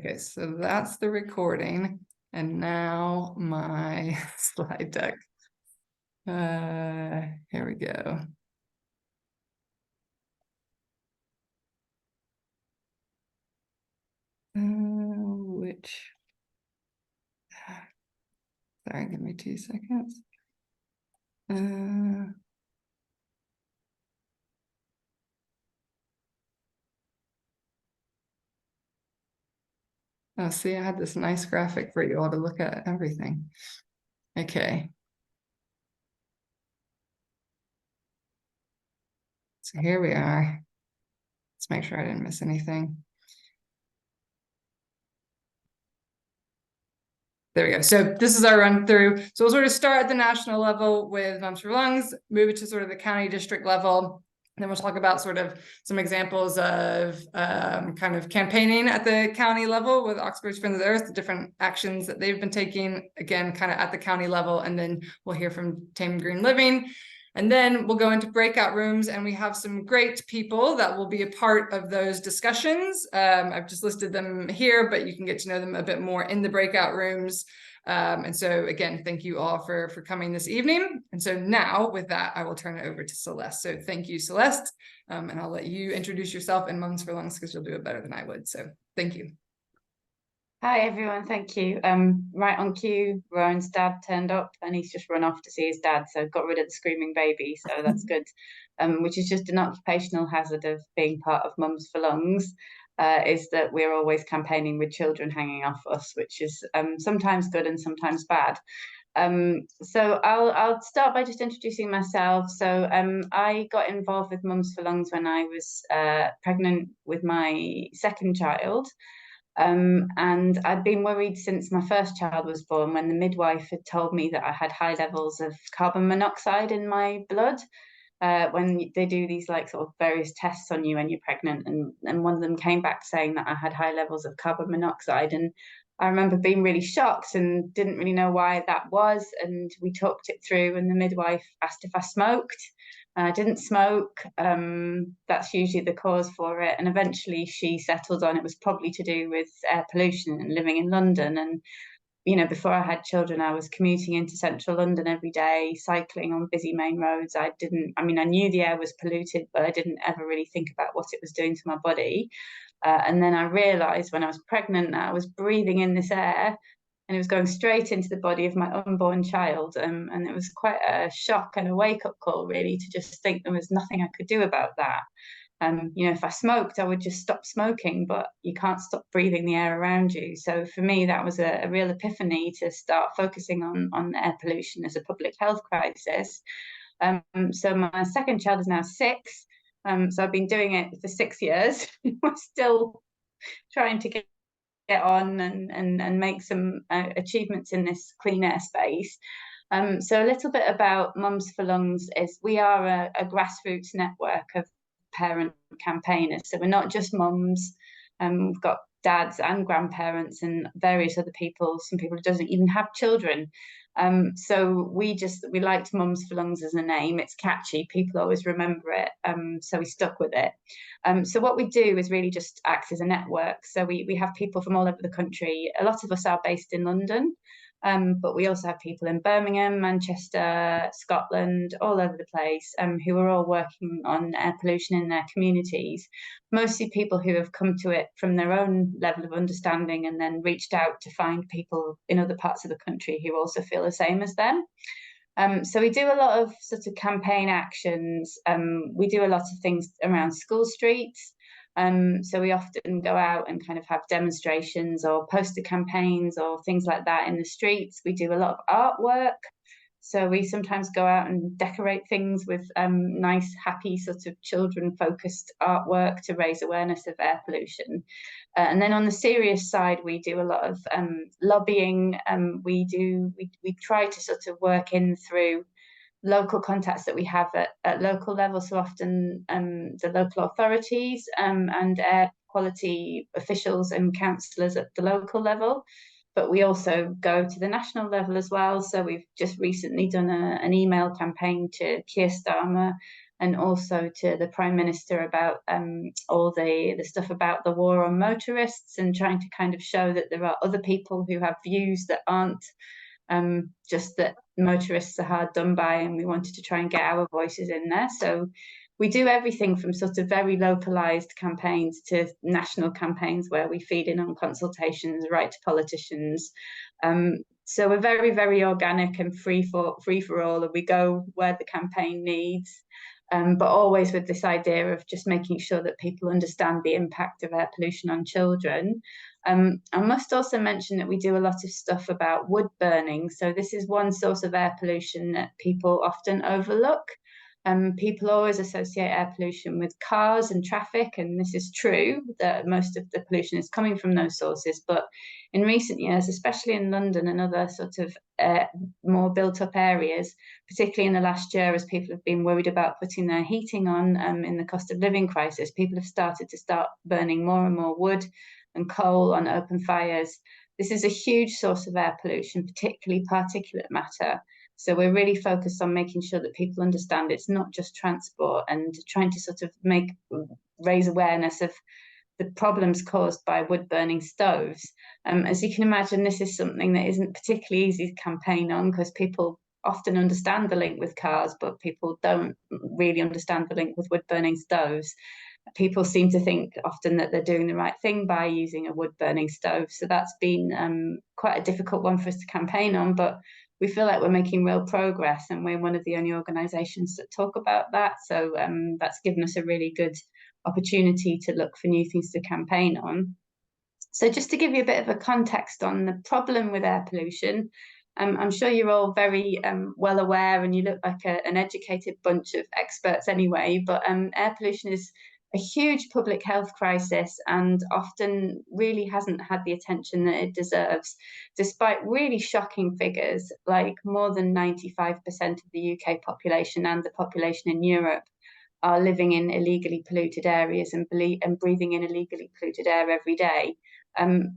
Okay, so that's the recording. And now my slide deck. Here we go. Sorry, give me 2 seconds. Oh, see, I had this nice graphic for you all to look at everything. Okay. So here we are. Let's make sure I didn't miss anything. There we go. So this is our run through. So we'll sort of start at the national level with Mums for Lungs, move it to sort of the county district level. Then we'll talk about sort of some examples of kind of campaigning at the county level with Oxford's Friends of the Earth, the different actions that they've been taking, again, kind of at the county level. And then we'll hear from Tame Green Living. And then we'll go into breakout rooms, and we have some great people that will be a part of those discussions. I've just listed them here, but you can get to know them a bit more in the breakout rooms. And so again, thank you all for coming this evening. And so now with that, I will turn it over to Celeste. So thank you, Celeste. And I'll let you introduce yourself in Mums for Lungs because you'll do it better than I would. So thank you. Hi everyone, thank you. Right on cue, Rowan's dad turned up and he's just run off to see his dad, so got rid of the screaming baby, so that's good. Which is just an occupational hazard of being part of Mums for Lungs, is that we're always campaigning with children hanging off us, which is sometimes good and sometimes bad. So I'll start by just introducing myself. So I got involved with Mums for Lungs when I was pregnant with my second child. And I'd been worried since my first child was born, when the midwife had told me that I had high levels of carbon monoxide in my blood. When they do these like sort of various tests on you when you're pregnant, and one of them came back saying that I had high levels of carbon monoxide. And I remember being really shocked and didn't really know why that was. And we talked it through, and the midwife asked if I smoked. I didn't smoke. That's usually the cause for it. And eventually she settled on it was probably to do with air pollution and living in London. And, you know, before I had children, I was commuting into central London every day, cycling on busy main roads. I knew the air was polluted, but I didn't ever really think about what it was doing to my body. And then I realized when I was pregnant that I was breathing in this air, and it was going straight into the body of my unborn child. And it was quite a shock and a wake-up call, really, to just think there was nothing I could do about that. You know, if I smoked, I would just stop smoking, but you can't stop breathing the air around you. So for me, that was a real epiphany to start focusing on air pollution as a public health crisis. So my second child is now 6. So I've been doing it for 6 years. We're still trying to get on and make some achievements in this clean air space. So a little bit about Mums for Lungs is we are a grassroots network of parent campaigners. So we're not just mums, we've got dads and grandparents and various other people, some people who doesn't even have children. So we liked Mums for Lungs as a name. It's catchy, people always remember it, so we stuck with it. So what we do is really just act as a network. So we have people from all over the country. A lot of us are based in London, but we also have people in Birmingham, Manchester, Scotland, all over the place, who are all working on air pollution in their communities. Mostly people who have come to it from their own level of understanding and then reached out to find people in other parts of the country who also feel the same as them. So we do a lot of sort of campaign actions. We do a lot of things around school streets. So we often go out and kind of have demonstrations or poster campaigns or things like that in the streets. We do a lot of artwork. So we sometimes go out and decorate things with nice, happy sort of children-focused artwork to raise awareness of air pollution. And then on the serious side, we do a lot of lobbying. We try to sort of work in through local contacts that we have at local level, so often the local authorities and air quality officials and councillors at the local level. But we also go to the national level as well. So we've just recently done an email campaign to Keir Starmer and also to the Prime Minister about all the stuff about the war on motorists, and trying to kind of show that there are other people who have views that aren't just that motorists are hard done by, and we wanted to try and get our voices in there. So we do everything from sort of very localized campaigns to national campaigns where we feed in on consultations right to politicians. So we're very, very organic and free for all, and we go where the campaign needs. But always with this idea of just making sure that people understand the impact of air pollution on children. I must also mention that we do a lot of stuff about wood burning. So this is one source of air pollution that people often overlook. People always associate air pollution with cars and traffic, and this is true that most of the pollution is coming from those sources. But in recent years, especially in London and other sort of more built-up areas, particularly in the last year, as people have been worried about putting their heating on in the cost of living crisis, people have started burning more and more wood and coal on open fires. This is a huge source of air pollution, particularly particulate matter. So we're really focused on making sure that people understand it's not just transport, and trying to sort of raise awareness of the problems caused by wood burning stoves. As you can imagine, this is something that isn't particularly easy to campaign on, because people often understand the link with cars, but people don't really understand the link with wood burning stoves. People seem to think often that they're doing the right thing by using a wood burning stove. So that's been quite a difficult one for us to campaign on, but we feel like we're making real progress, and we're one of the only organisations that talk about that. So that's given us a really good opportunity to look for new things to campaign on. So just to give you a bit of a context on the problem with air pollution, I'm sure you're all very well aware, and you look like an educated bunch of experts anyway, but air pollution is a huge public health crisis, and often really hasn't had the attention that it deserves, despite really shocking figures, like more than 95% of the UK population and the population in Europe are living in illegally polluted areas and breathing in illegally polluted air every day.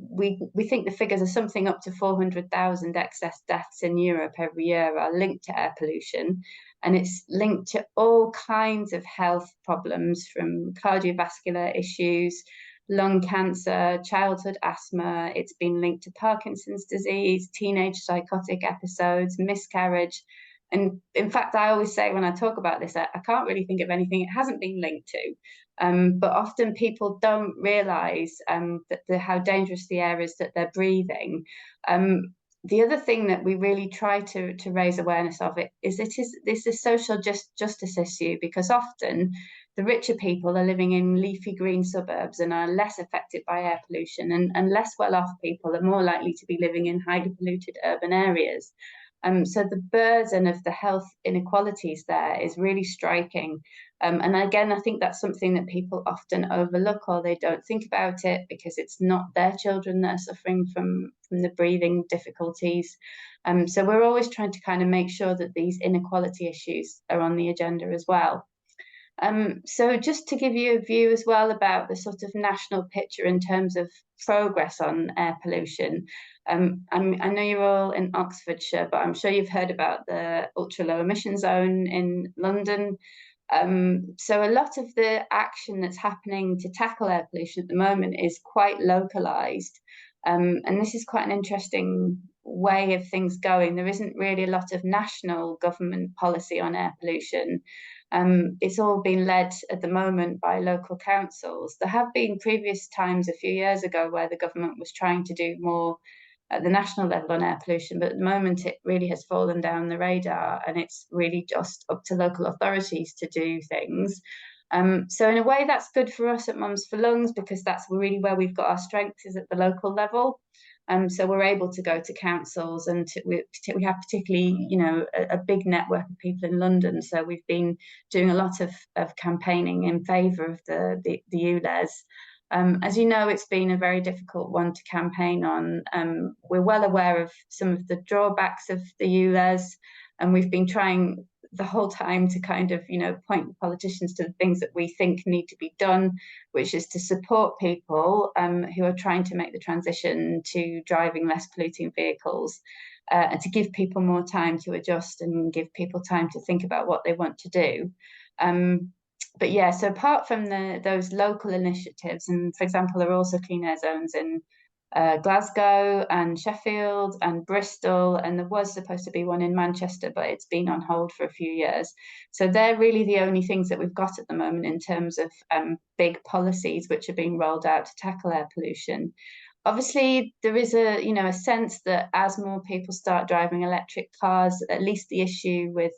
We think the figures are something up to 400,000 excess deaths in Europe every year are linked to air pollution. And it's linked to all kinds of health problems, from cardiovascular issues, lung cancer, childhood asthma. It's been linked to Parkinson's disease, teenage psychotic episodes, miscarriage. And in fact, I always say when I talk about this, I can't really think of anything it hasn't been linked to. But often people don't realise how dangerous the air is that they're breathing. The other thing that we really try to raise awareness of it is this is social justice issue, because often the richer people are living in leafy green suburbs and are less affected by air pollution, and less well-off people are more likely to be living in highly polluted urban areas. So the burden of the health inequalities there is really striking. And again, I think that's something that people often overlook, or they don't think about it because it's not their children that are suffering from the breathing difficulties. So we're always trying to kind of make sure that these inequality issues are on the agenda as well. So just to give you a view as well about the sort of national picture in terms of progress on air pollution. I know you're all in Oxfordshire, but I'm sure you've heard about the ultra low emission zone in London. So a lot of the action that's happening to tackle air pollution at the moment is quite localized. And this is quite an interesting way of things going. There isn't really a lot of national government policy on air pollution. It's all been led at the moment by local councils. There have been previous times a few years ago where the government was trying to do more at the national level on air pollution, but at the moment it really has fallen down the radar, and it's really just up to local authorities to do things. So in a way that's good for us at Mums for Lungs, because that's really where we've got our strengths, is at the local level. So we're able to go to councils, and we have particularly, a big network of people in London. So we've been doing a lot of campaigning in favour of the ULEZ. As you know, it's been a very difficult one to campaign on. We're well aware of some of the drawbacks of the ULEZ, and we've been trying the whole time to kind of, point politicians to the things that we think need to be done, which is to support people who are trying to make the transition to driving less polluting vehicles, and to give people more time to adjust and give people time to think about what they want to do. But yeah, so apart from those local initiatives, and for example, there are also clean air zones in Glasgow and Sheffield and Bristol, and there was supposed to be one in Manchester, but it's been on hold for a few years. So they're really the only things that we've got at the moment in terms of big policies which are being rolled out to tackle air pollution. Obviously, there is a sense that as more people start driving electric cars, at least the issue with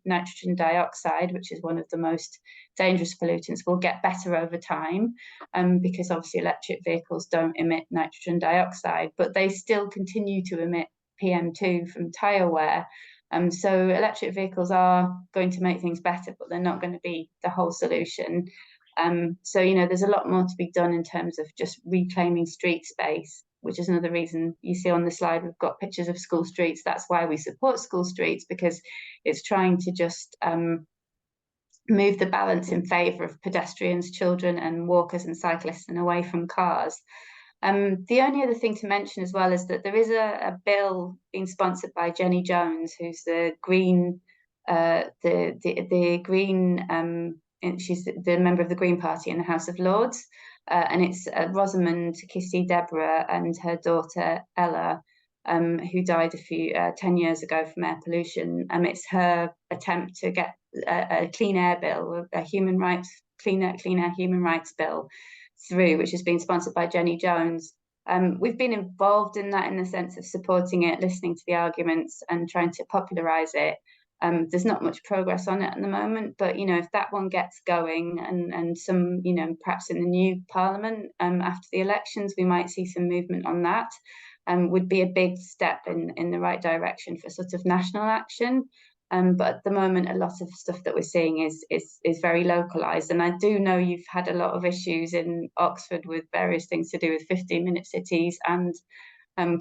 nitrogen dioxide, which is one of the most dangerous pollutants, will get better over time, because obviously electric vehicles don't emit nitrogen dioxide, but they still continue to emit PM2 from tyre wear. So electric vehicles are going to make things better, but they're not going to be the whole solution. So, there's a lot more to be done in terms of just reclaiming street space, which is another reason you see on the slide, we've got pictures of school streets. That's why we support school streets, because it's trying to just move the balance in favour of pedestrians, children and walkers and cyclists and away from cars. The only other thing to mention as well is that there is a bill being sponsored by Jenny Jones, who's the Green, the Green, she's the member of the Green Party in the House of Lords, and it's Rosamond Kissy Deborah and her daughter Ella, who died 10 years ago from air pollution. It's her attempt to get a clean air bill, a clean air human rights bill through, which has been sponsored by Jenny Jones. We've been involved in that in the sense of supporting it, listening to the arguments and trying to popularise it. There's not much progress on it at the moment, but if that one gets going and some, perhaps in the new parliament after the elections, we might see some movement on that. Would be a big step in the right direction for sort of national action. But at the moment, a lot of stuff that we're seeing is very localized. And I do know you've had a lot of issues in Oxford with various things to do with 15-minute cities and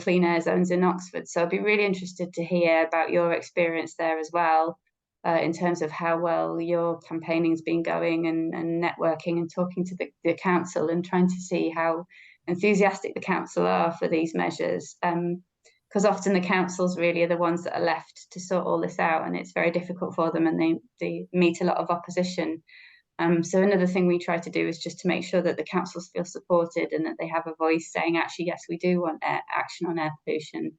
clean air zones in Oxford. So I'd be really interested to hear about your experience there as well, in terms of how well your campaigning's been going and networking and talking to the council and trying to see how enthusiastic the council are for these measures. Because often the councils really are the ones that are left to sort all this out, and it's very difficult for them, and they meet a lot of opposition. So another thing we try to do is just to make sure that the councils feel supported and that they have a voice saying, actually, yes, we do want action on air pollution.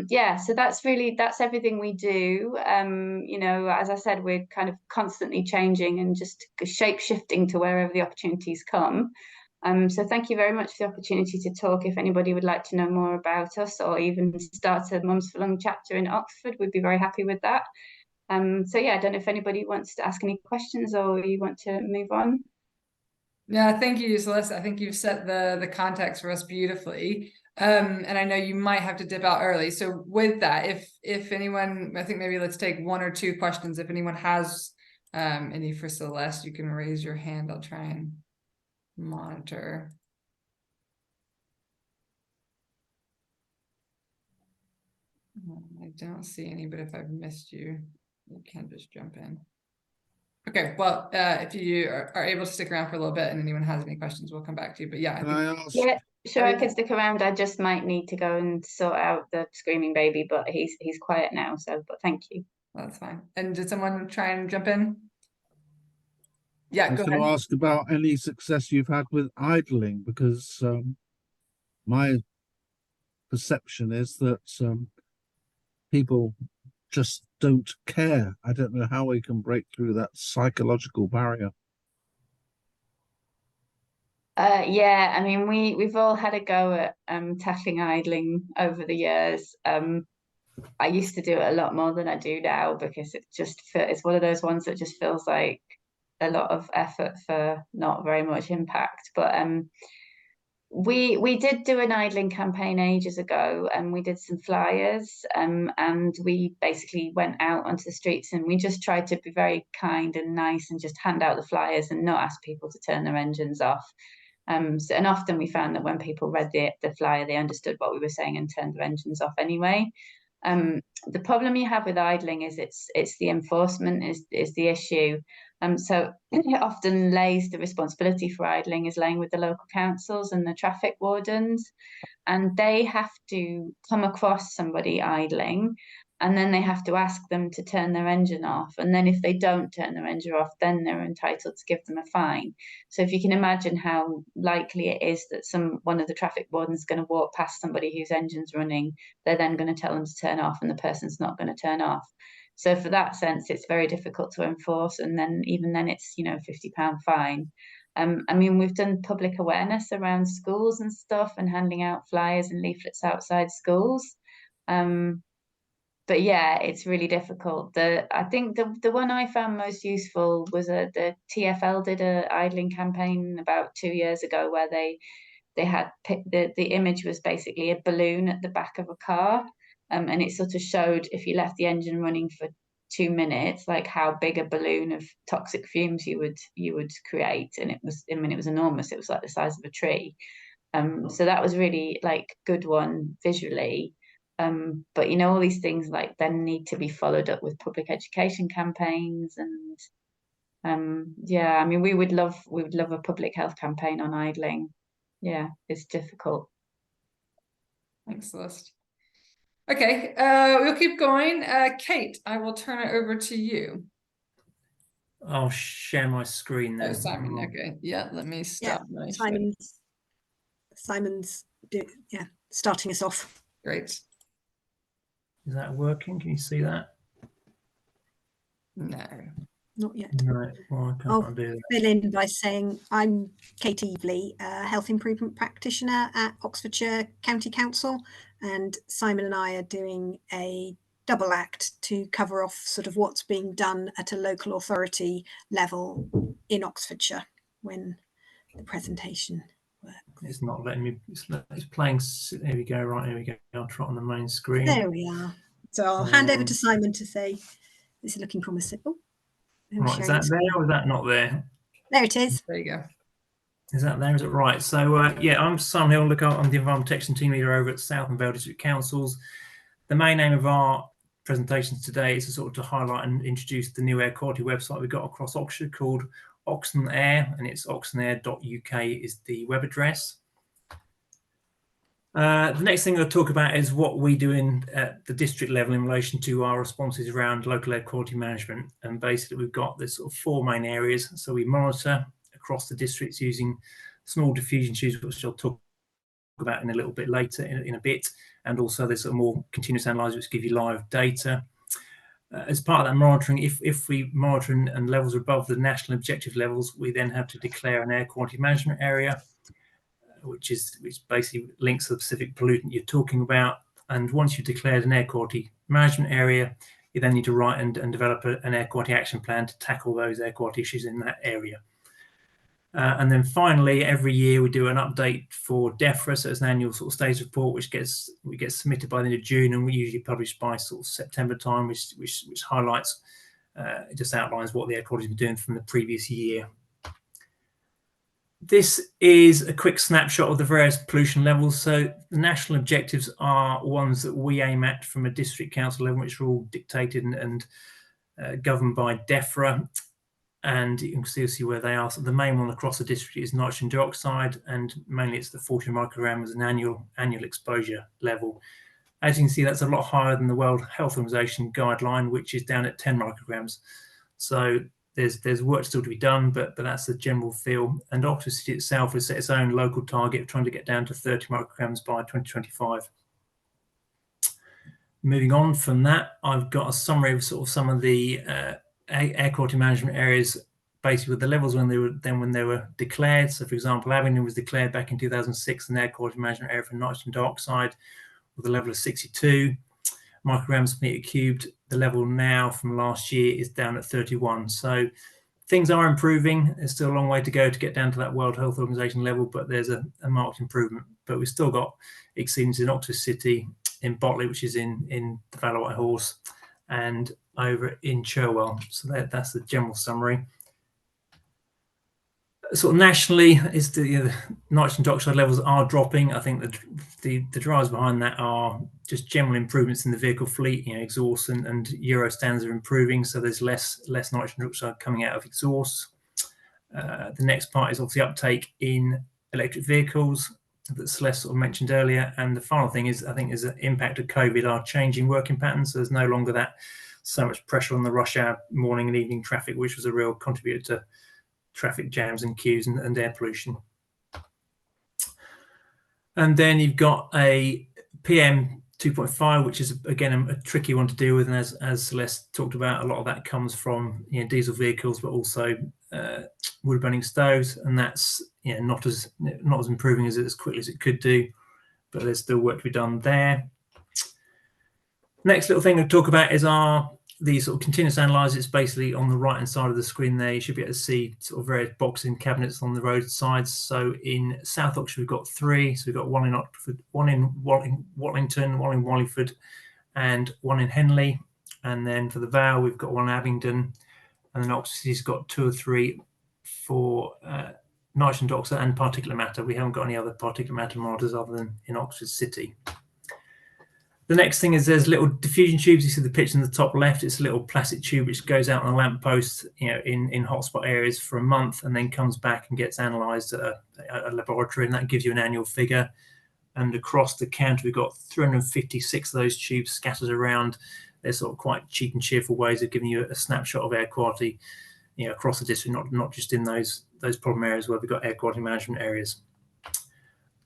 Yeah, so that's everything we do. As I said, we're kind of constantly changing and just shape shifting to wherever the opportunities come. So thank you very much for the opportunity to talk. If anybody would like to know more about us or even start a Mums for Lung chapter in Oxford, we'd be very happy with that. So yeah, I don't know if anybody wants to ask any questions or you want to move on. Yeah, thank you, Celeste. I think you've set the context for us beautifully. And I know you might have to dip out early. So with that, if anyone, I think maybe let's take one or two questions. If anyone has any for Celeste, you can raise your hand. I'll try and monitor. I don't see any, but if I've missed you, you can just jump in. Okay, well, if you are able to stick around for a little bit and anyone has any questions, we'll come back to you. But yeah, yeah, sure, I can stick around. I just might need to go and sort out the screaming baby, but he's quiet now. So, but thank you. That's fine. And did someone try and jump in? Yeah, I was go going ahead. to ask about any success you've had with idling, because my perception is that people just don't care. I don't know how we can break through that psychological barrier. Yeah, I mean, we've all had a go at tackling idling over the years. I used to do it a lot more than I do now because it's one of those ones that just feels like a lot of effort for not very much impact. But we did do an idling campaign ages ago, and we did some flyers, and we basically went out onto the streets and we just tried to be very kind and nice and just hand out the flyers and not ask people to turn their engines off. And often we found that when people read the flyer, they understood what we were saying and turned their engines off anyway. The problem you have with idling is it's the enforcement is the issue. So it often lays the responsibility for idling is laying with the local councils and the traffic wardens, and they have to come across somebody idling and then they have to ask them to turn their engine off. And then if they don't turn their engine off, then they're entitled to give them a fine. So if you can imagine how likely it is that one of the traffic wardens is going to walk past somebody whose engine's running, they're then going to tell them to turn off, and the person's not going to turn off. So for that sense, it's very difficult to enforce. And then even then it's, £50 fine. I mean, we've done public awareness around schools and stuff, and handing out flyers and leaflets outside schools. But yeah, it's really difficult. I think the one I found most useful was the TfL did a idling campaign about 2 years ago, where they had the image was basically a balloon at the back of a car, and it sort of showed, if you left the engine running for 2 minutes, like how big a balloon of toxic fumes you would create. And it was enormous. It was like the size of a tree. So that was really like good one visually. But all these things like then need to be followed up with public education campaigns. And yeah, I mean, we would love a public health campaign on idling. Yeah, it's difficult. Thanks, Celeste. Okay, we'll keep going. Kate, I will turn it over to you. I'll share my screen now. Oh, Simon. Okay, yeah, let me stop. Yeah, Simon's starting us off. Great. Is that working? Can you see that? No. Not yet. No, well, I can't do that. Fill in by saying I'm Kate Evely, a health improvement practitioner at Oxfordshire County Council, and Simon and I are doing a double act to cover off sort of what's being done at a local authority level in Oxfordshire when the presentation works. It's not letting me. It's playing. Here we go. Right, here we go. I'll try it on the main screen. There we are. So I'll hand over to Simon to say this is looking promising. Oh, right, is that there or is that not there? There it is. There you go. Is that there? Is it right? So yeah, I'm Simon Hill. Look, I'm the Environmental Protection Team Leader over at South and Vale District Councils. The main aim of our presentations today is to sort of to highlight and introduce the new air quality website we've got across Oxfordshire called Oxon Air, and it's oxonair.uk is the web address. The next thing I'll talk about is what we do at the district level in relation to our responses around local air quality management. And basically, we've got this sort of 4 main areas. So we monitor across the districts using small diffusion tubes, which I'll talk about in a little bit later in a bit. And also there's sort of more continuous analyzers which give you live data. As part of that monitoring, if we monitor and levels are above the national objective levels, we then have to declare an air quality management area, which basically links to the specific pollutant you're talking about. And once you've declared an air quality management area, you then need to write and develop an air quality action plan to tackle those air quality issues in that area. And then finally, every year we do an update for DEFRA, so it's an annual sort of status report, which gets submitted by the end of June, and we usually publish by sort of September time, which highlights, it just outlines what the air quality has been doing from the previous year. This is a quick snapshot of the various pollution levels. So the national objectives are ones that we aim at from a district council level, which are all dictated and governed by DEFRA. And you can see where they are. So the main one across the district is nitrogen dioxide, and mainly it's the 40 microgram as an annual exposure level. As you can see, that's a lot higher than the World Health Organization guideline, which is down at 10 micrograms. So there's work still to be done, but that's the general feel. And Oxford City itself has set its own local target of trying to get down to 30 micrograms by 2025. Moving on from that, I've got a summary of sort of some of the air quality management areas, basically with the levels when they were declared. So, for example, Abingdon was declared back in 2006 an air quality management area for nitrogen dioxide with a level of 62 micrograms per meter cubed. The level now from last year is down at 31. So things are improving. There's still a long way to go to get down to that World Health Organization level, but there's a marked improvement. But we've still got exceedance in Oxford City, in Botley, which is in the Vale of White Horse, and over in Cherwell. So that's the general summary. Sort of nationally, is the nitrogen dioxide levels are dropping. I think the drivers behind that are just general improvements in the vehicle fleet. Exhaust and Euro standards are improving, so there's less nitrogen dioxide coming out of exhaust. The next part is obviously uptake in electric vehicles. that Celeste sort of mentioned earlier. And the final thing is, I think, is the impact of COVID are changing working patterns. So there's no longer that so much pressure on the rush hour morning and evening traffic, which was a real contributor to traffic jams and queues and air pollution. And then you've got a PM 2.5, which is again a tricky one to deal with, and as Celeste talked about, a lot of that comes from diesel vehicles, but also wood burning stoves, and that's not as improving as quickly as it could do, but there's still work to be done there. Next little thing to talk about is the sort of continuous analyzer. It's basically on the right hand side of the screen there. You should be able to see sort of various boxes and cabinets on the roadsides. So in South Oxford, we've got 3. So we've got 1 in Oxford, 1 in Wallington, 1 in Wallingford, and 1 in Henley. And then for the Vale, we've got 1 in Abingdon. And then Oxford City's got 2 or 3 for nitrogen dioxide and particulate matter. We haven't got any other particulate matter monitors other than in Oxford City. The next thing is there's little diffusion tubes. You see the picture in the top left. It's a little plastic tube which goes out on a lamppost, in hotspot areas for a month, and then comes back and gets analysed at a laboratory, and that gives you an annual figure. And across the county, we've got 356 of those tubes scattered around. They're sort of quite cheap and cheerful ways of giving you a snapshot of air quality, across the district, not just in those problem areas where we've got air quality management areas.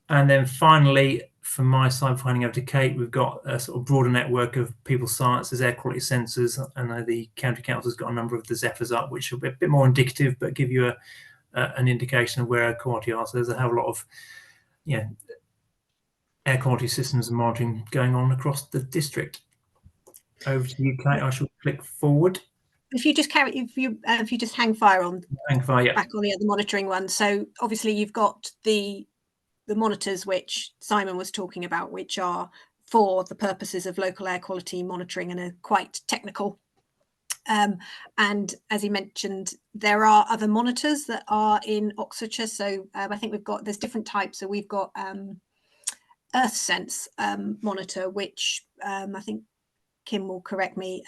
And then finally, from my side, handing over to Kate, we've got a sort of broader network of people science. There's air quality sensors. I know the county council's got a number of the Zephyrs up, which are a bit more indicative, but give you an indication of where air quality are. So there's a hell of a lot of air quality systems and monitoring going on across the district. Over to you, Kate. I shall click forward. If you just if you just hang fire on, yeah. Back on the other monitoring one. So obviously you've got the monitors which Simon was talking about, which are for the purposes of local air quality monitoring and are quite technical. And as he mentioned, there are other monitors that are in Oxfordshire. So I think there's different types. So we've got EarthSense monitor, which I think Kim will correct me,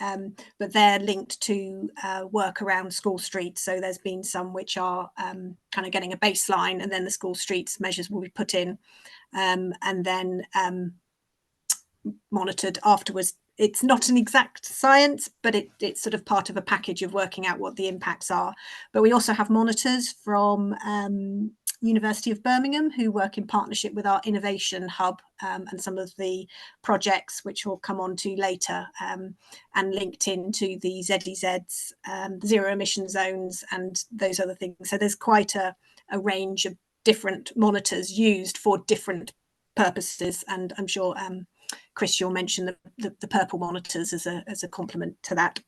but they're linked to work around school streets. So there's been some which are kind of getting a baseline, and then the school streets measures will be put in and then monitored afterwards. It's not an exact science, but it's sort of part of a package of working out what the impacts are. But we also have monitors from University of Birmingham, who work in partnership with our innovation hub and some of the projects which we'll come on to later, and linked into the ZEZs, zero emission zones and those other things. So there's quite a range of different monitors used for different purposes, and I'm sure Chris, you'll mention the purple monitors as a complement to that.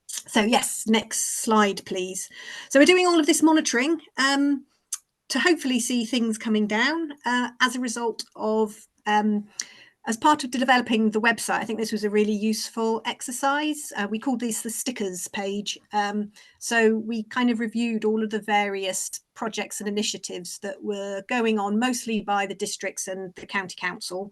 So yes, next slide please. So we're doing all of this monitoring to hopefully see things coming down as a result of, as part of developing the website. I think this was a really useful exercise. We called this the stickers page. So we kind of reviewed all of the various projects and initiatives that were going on, mostly by the districts and the county council.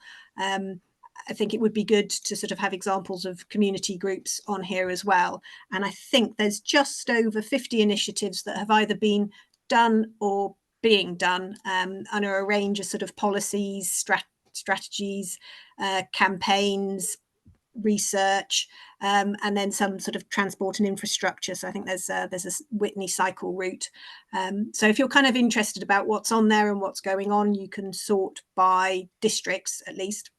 I think it would be good to sort of have examples of community groups on here as well. And I think there's just over 50 initiatives that have either been done or being done under a range of sort of policies, strategies, campaigns, research, and then some sort of transport and infrastructure. So I think there's a Whitney cycle route. So if you're kind of interested about what's on there and what's going on, you can sort by districts at least.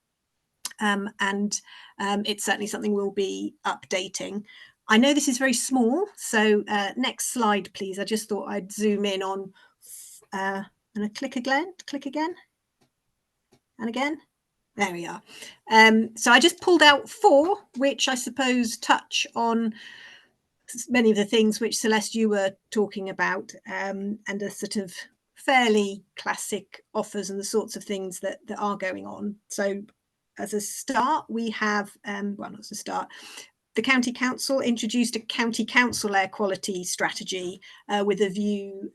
And it's certainly something we'll be updating. I know this is very small, so next slide, please. I just thought I'd zoom in on, and I click again, and again. There we are. So I just pulled out 4, which I suppose touch on many of the things which Celeste, you were talking about, and are sort of fairly classic offers and the sorts of things that are going on. So as a start, we have, well, not as a start, the County Council introduced a County Council air quality strategy with a view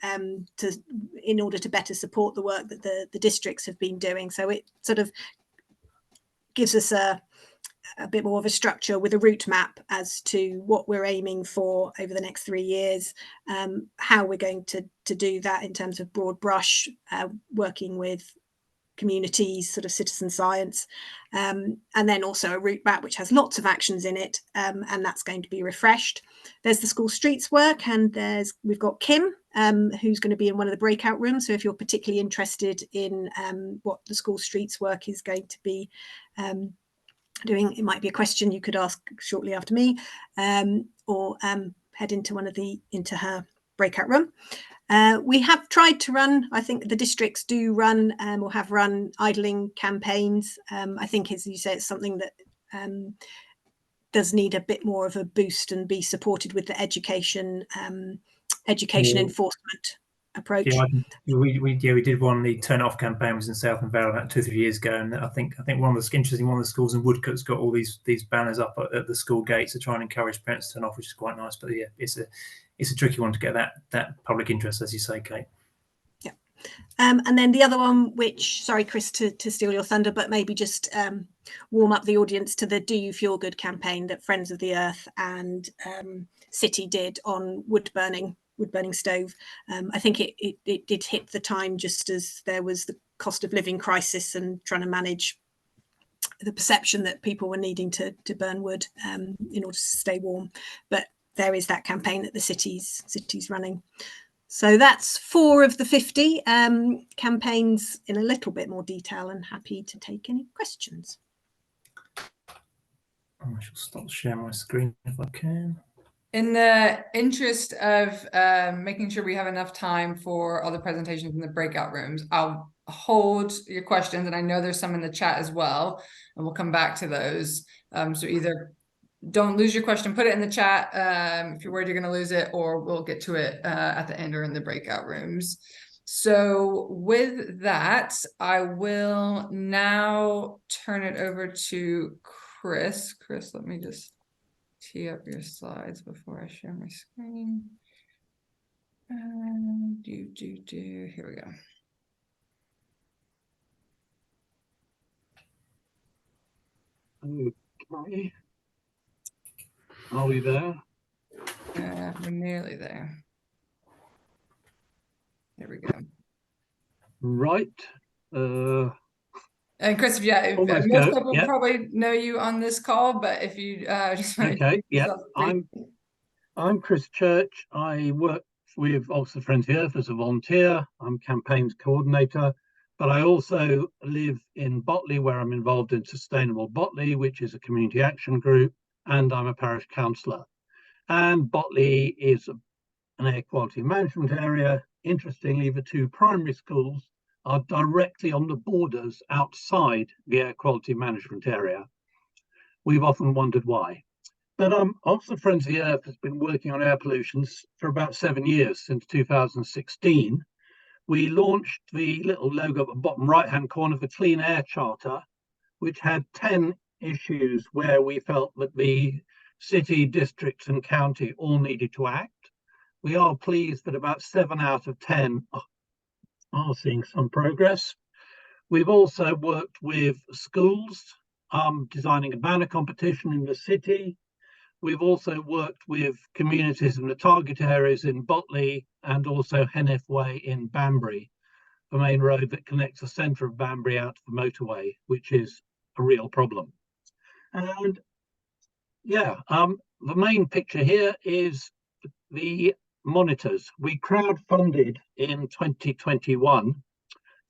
in order to better support the work that the districts have been doing. So it sort of gives us a bit more of a structure with a route map as to what we're aiming for over the next 3 years, how we're going to do that in terms of broad brush, working with communities, sort of citizen science, and then also a route map which has lots of actions in it, and that's going to be refreshed. There's the school streets work, and we've got Kim, who's going to be in one of the breakout rooms. So if you're particularly interested in what the school streets work is going to be doing, it might be a question you could ask shortly after me, or head into her breakout room. We have tried to run, I think the districts do run or have run idling campaigns. I think, as you say, it's something that does need a bit more of a boost and be supported with the education enforcement approach. Yeah, we did one. The turn off campaign was in South and Vale about 2 or 3 years ago, and I think one of the schools in Woodcote's got all these banners up at the school gates to try and encourage parents to turn off, which is quite nice. But yeah, it's a tricky one to get that public interest, as you say, Kate. Yeah, and then the other one, which, sorry, Chris, to steal your thunder, but maybe just warm up the audience to the Do You Feel Good campaign that Friends of the Earth and City did on wood burning stove. I think it did hit the time just as there was the cost of living crisis and trying to manage the perception that people were needing to burn wood in order to stay warm. But there is that campaign that the city's running. So that's 4 of the 50 campaigns in a little bit more detail, and happy to take any questions. I shall stop sharing my screen if I can. In the interest of making sure we have enough time for other presentations in the breakout rooms, I'll hold your questions, and I know there's some in the chat as well, and we'll come back to those. So either don't lose your question, put it in the chat if you're worried you're going to lose it, or we'll get to it at the end or in the breakout rooms. So with that, I will now turn it over to Chris. Chris, let me just tee up your slides before I share my screen. Here we go. Okay. Are we there? We're nearly there. There we go. Right. And Chris, yeah, most people probably know you on this call, but if you just want okay, yeah, I'm Chris Church. I work with Oxford Friends of the Earth as a volunteer. I'm campaigns coordinator, but I also live in Botley, where I'm involved in Sustainable Botley, which is a community action group, and I'm a parish councillor. And Botley is an air quality management area. Interestingly, the 2 primary schools are directly on the borders outside the air quality management area. We've often wondered why. But Oxford Friends of the Earth has been working on air pollution for about 7 years, since 2016. We launched the little logo at the bottom right-hand corner of the Clean Air Charter, which had 10 issues where we felt that the city, districts and county all needed to act. We are pleased that about 7 out of 10 are seeing some progress. We've also worked with schools, designing a banner competition in the city. We've also worked with communities in the target areas in Botley and also Hennef Way in Banbury, the main road that connects the centre of Banbury out to the motorway, which is a real problem. And yeah, the main picture here is the monitors. We crowdfunded in 2021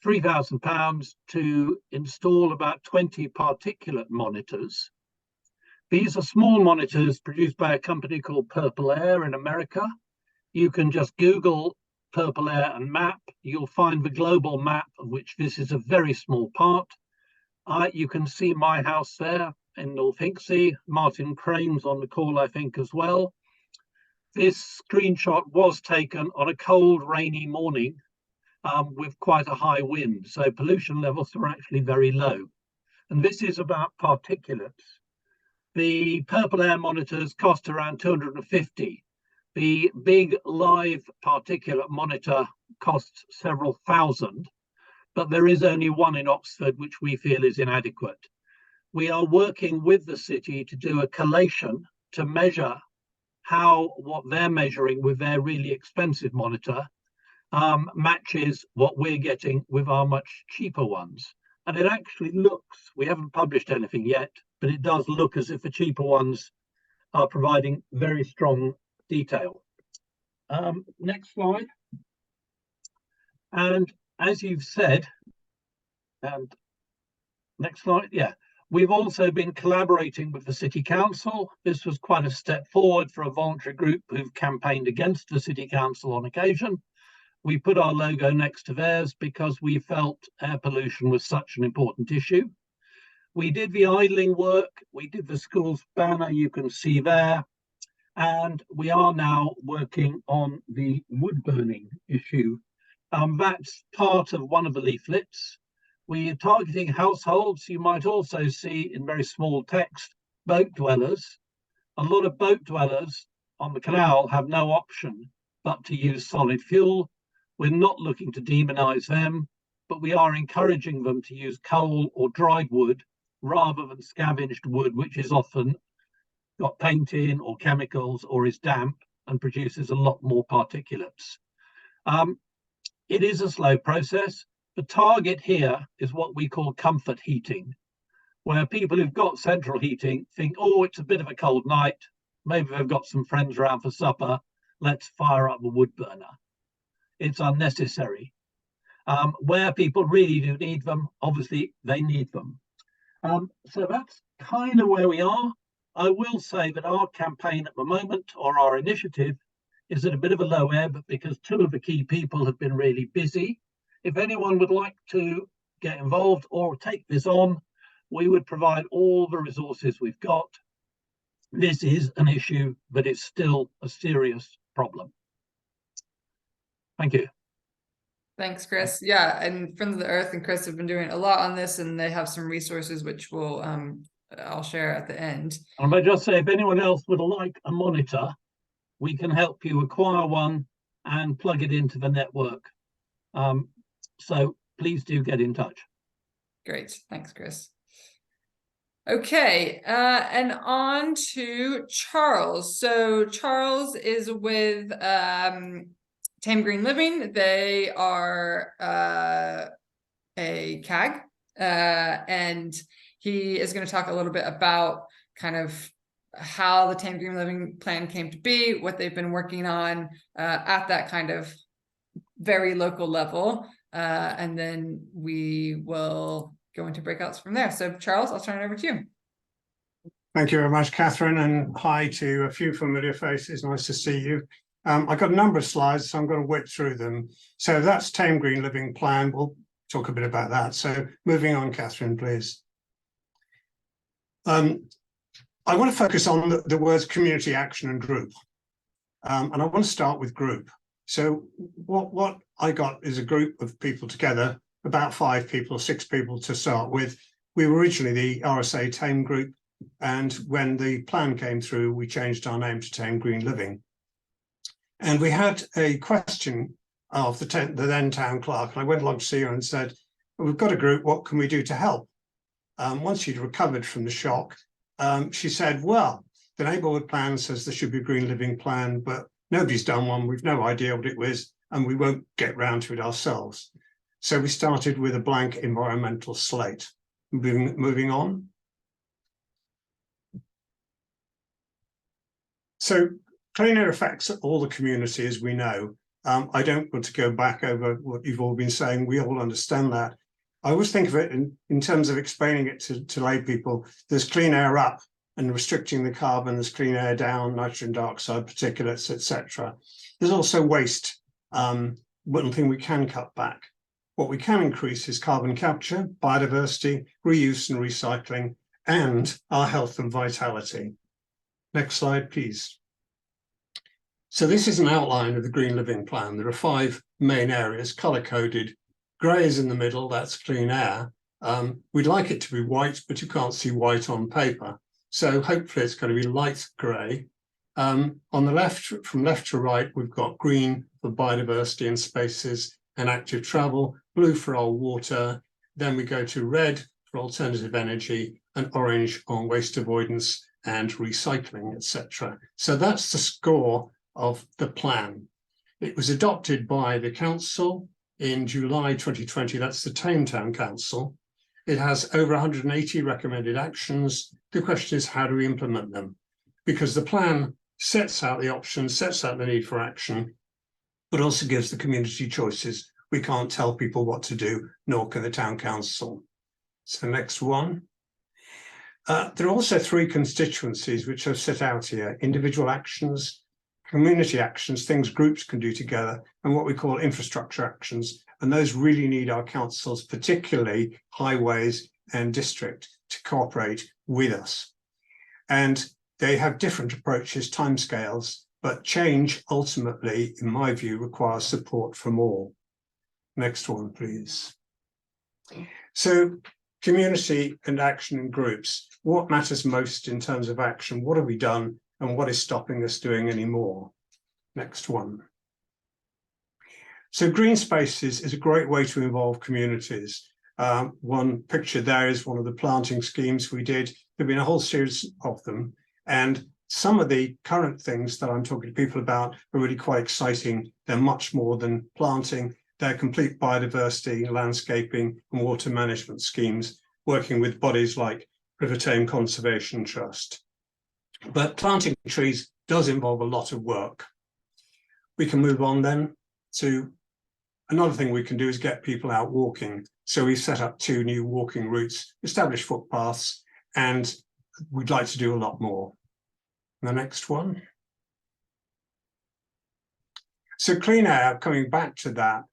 £3,000 to install about 20 particulate monitors. These are small monitors produced by a company called Purple Air in America. You can just Google Purple Air and map. You'll find the global map, of which this is a very small part. You can see my house there in North Hinksey. Martin Crane's on the call, I think, as well. This screenshot was taken on a cold, rainy morning with quite a high wind. So pollution levels are actually very low. And this is about particulates. The Purple Air monitors cost around 250. The big live particulate monitor costs several thousand, but there is only one in Oxford, which we feel is inadequate. We are working with the city to do a collation to measure what they're measuring with their really expensive monitor. matches what we're getting with our much cheaper ones. And it actually looks, we haven't published anything yet, but it does look as if the cheaper ones are providing very strong detail. Next slide. And as you've said, and next slide, yeah, we've also been collaborating with the City Council. This was quite a step forward for a voluntary group who've campaigned against the City Council on occasion. We put our logo next to theirs because we felt air pollution was such an important issue. We did the idling work, we did the school's banner you can see there, and we are now working on the wood burning issue. That's part of one of the leaflets. We are targeting households. You might also see in very small text, boat dwellers. A lot of boat dwellers on the canal have no option but to use solid fuel. We're not looking to demonize them, but we are encouraging them to use coal or dried wood rather than scavenged wood, which is often got paint in or chemicals or is damp and produces a lot more particulates. It is a slow process. The target here is what we call comfort heating, where people who've got central heating think, oh, it's a bit of a cold night. Maybe they've got some friends around for supper. Let's fire up the wood burner. It's unnecessary. Where people really do need them, obviously they need them. So that's kind of where we are. I will say that our campaign at the moment, or our initiative, is at a bit of a low ebb because two of the key people have been really busy. If anyone would like to get involved or take this on, we would provide all the resources we've got. This is an issue, but it's still a serious problem. Thank you. Thanks, Chris. Yeah, and Friends of the Earth and Chris have been doing a lot on this, and they have some resources which will I'll share at the end. I might just say, if anyone else would like a monitor, we can help you acquire one and plug it into the network. So please do get in touch. Great, thanks, Chris. Okay, and on to Charles. So Charles is with Tame Green Living. They are a CAG, and he is going to talk a little bit about kind of how the Tame Green Living plan came to be, what they've been working on at that kind of very local level, and then we will go into breakouts from there. So Charles, I'll turn it over to you. Thank you very much, Catherine, and hi to a few familiar faces. Nice to see you. I've got a number of slides, so I'm going to whip through them. So that's Tame Green Living Plan. We'll talk a bit about that. So moving on, Catherine, please. I want to focus on the words community, action, and group. And I want to start with group. So what I got is a group of people together, about 5 people, 6 people to start with. We were originally the RSA Tame Group, and when the plan came through, we changed our name to Tame Green Living. And we had a question of the then town clerk, and I went along to see her and said, we've got a group, what can we do to help? Once she'd recovered from the shock, she said, well, the neighbourhood plan says there should be a green living plan, but nobody's done one. We've no idea what it was, and we won't get round to it ourselves. So we started with a blank environmental slate. Moving on. So clean air affects all the community, as we know. I don't want to go back over what you've all been saying. We all understand that. I always think of it in terms of explaining it to lay people. There's clean air up and restricting the carbon, there's clean air down, nitrogen dioxide, particulates, etc. There's also waste, one thing we can cut back. What we can increase is carbon capture, biodiversity, reuse and recycling, and our health and vitality. Next slide, please. So this is an outline of the Green Living Plan. There are 5 main areas, colour-coded. Grey is in the middle, that's clean air. We'd like it to be white, but you can't see white on paper. So hopefully it's going to be light grey. On the left, from left to right, we've got green for biodiversity and spaces and active travel, blue for our water. Then we go to red for alternative energy and orange on waste avoidance and recycling, etc. So that's the score of the plan. It was adopted by the council in July 2020. That's the Tame Town Council. It has over 180 recommended actions. The question is, how do we implement them? Because the plan sets out the options, sets out the need for action, but also gives the community choices. We can't tell people what to do, nor can the town council. So next one. There are also 3 constituencies which are set out here: individual actions, community actions, things groups can do together, and what we call infrastructure actions. And those really need our councils, particularly highways and district, to cooperate with us. And they have different approaches, timescales, but change ultimately, in my view, requires support from all. Next one, please. So community and action in groups. What matters most in terms of action? What have we done and what is stopping us doing any more? Next one. So green spaces is a great way to involve communities. One picture there is one of the planting schemes we did. There've been a whole series of them. And some of the current things that I'm talking to people about are really quite exciting. They're much more than planting. They're complete biodiversity, landscaping, and water management schemes, working with bodies like River Tame Conservation Trust. But planting trees does involve a lot of work. We can move on then to another thing we can do is get people out walking. So we set up 2 new walking routes, established footpaths, and we'd like to do a lot more. The next one. So clean air, coming back to that,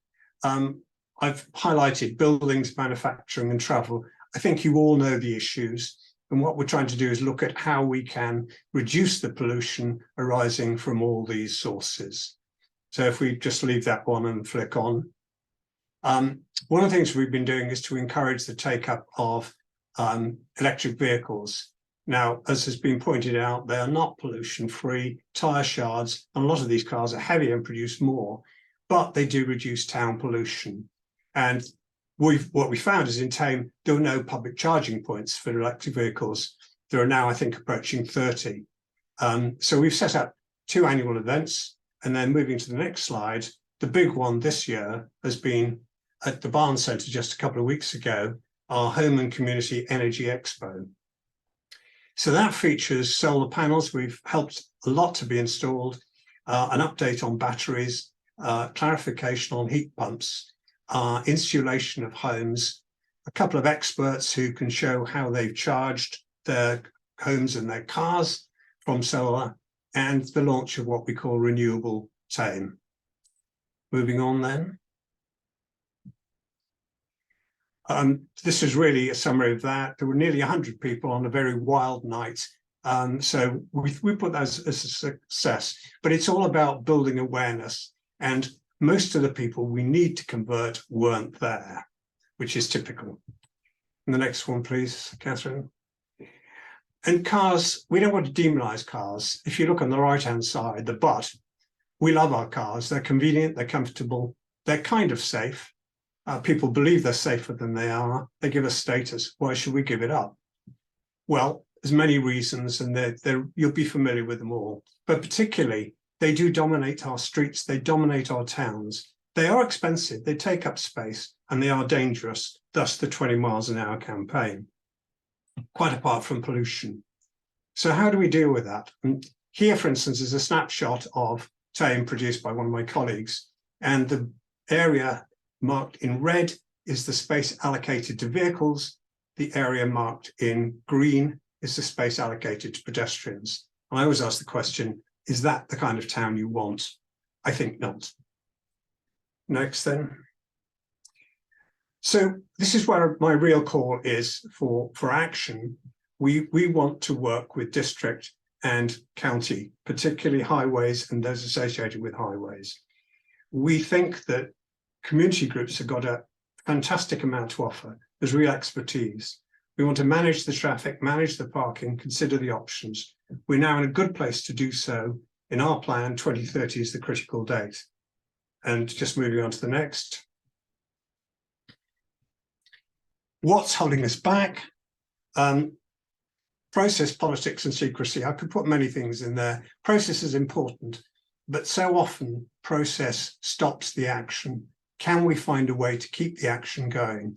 I've highlighted buildings, manufacturing and travel. I think you all know the issues. And what we're trying to do is look at how we can reduce the pollution arising from all these sources. So if we just leave that one and flick on. One of the things we've been doing is to encourage the take-up of electric vehicles. Now, as has been pointed out, they are not pollution-free, tyre shards, and a lot of these cars are heavier and produce more, but they do reduce town pollution. And what we found is in Tame, there were no public charging points for electric vehicles. There are now, I think, approaching 30. So we've set up 2 annual events, and then moving to the next slide, the big one this year has been at the Barn Centre just a couple of weeks ago, our Home and Community Energy Expo. So that features solar panels. We've helped a lot to be installed, an update on batteries, clarification on heat pumps, insulation of homes, a couple of experts who can show how they've charged their homes and their cars from solar, and the launch of what we call Renewable Tame. Moving on then. This is really a summary of that. There were nearly 100 people on a very wild night. So we put that as a success, but it's all about building awareness. And most of the people we need to convert weren't there, which is typical. And the next one, please, Catherine. And cars, we don't want to demonize cars. If you look on the right-hand side, the but, we love our cars. They're convenient, they're comfortable, they're kind of safe. People believe they're safer than they are. They give us status. Why should we give it up? Well, there's many reasons, and you'll be familiar with them all. But particularly, they do dominate our streets. They dominate our towns. They are expensive. They take up space, and they are dangerous. Thus, the 20 miles an hour campaign. Quite apart from pollution. So how do we deal with that? And here, for instance, is a snapshot of Tame produced by one of my colleagues. And the area marked in red is the space allocated to vehicles. The area marked in green is the space allocated to pedestrians. And I always ask the question, is that the kind of town you want? I think not. Next then. So this is where my real call is for action. We want to work with district and county, particularly highways and those associated with highways. We think that community groups have got a fantastic amount to offer. There's real expertise. We want to manage the traffic, manage the parking, consider the options. We're now in a good place to do so. In our plan, 2030 is the critical date. And just moving on to the next. What's holding us back? Process, politics, and secrecy. I could put many things in there. Process is important. but so often process stops the action. Can we find a way to keep the action going?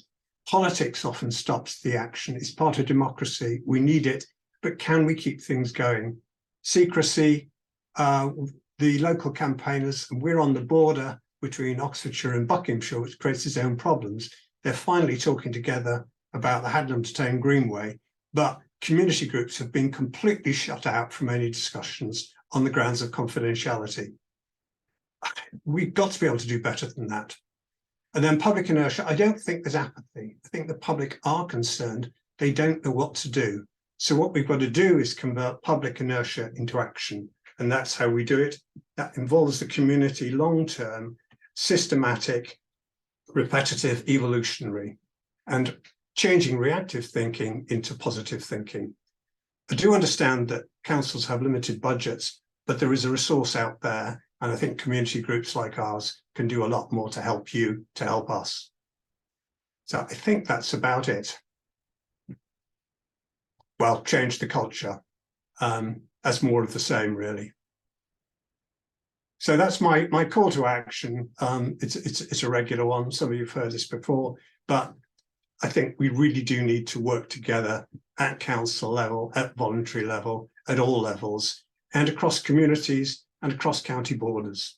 Politics often stops the action. It's part of democracy. We need it, but can we keep things going? Secrecy, the local campaigners, and we're on the border between Oxfordshire and Buckinghamshire, which creates its own problems. They're finally talking together about the Hadlam to Tame Greenway, but community groups have been completely shut out from any discussions on the grounds of confidentiality. We've got to be able to do better than that. And then public inertia, I don't think there's apathy. I think the public are concerned. They don't know what to do. So what we've got to do is convert public inertia into action. And that's how we do it. That involves the community long-term, systematic, repetitive, evolutionary, and changing reactive thinking into positive thinking. I do understand that councils have limited budgets, but there is a resource out there. And I think community groups like ours can do a lot more to help you, to help us. So I think that's about it. Well, change the culture as more of the same, really. So that's my call to action. It's a regular one. Some of you have heard this before, but I think we really do need to work together at council level, at voluntary level, at all levels, and across communities and across county borders.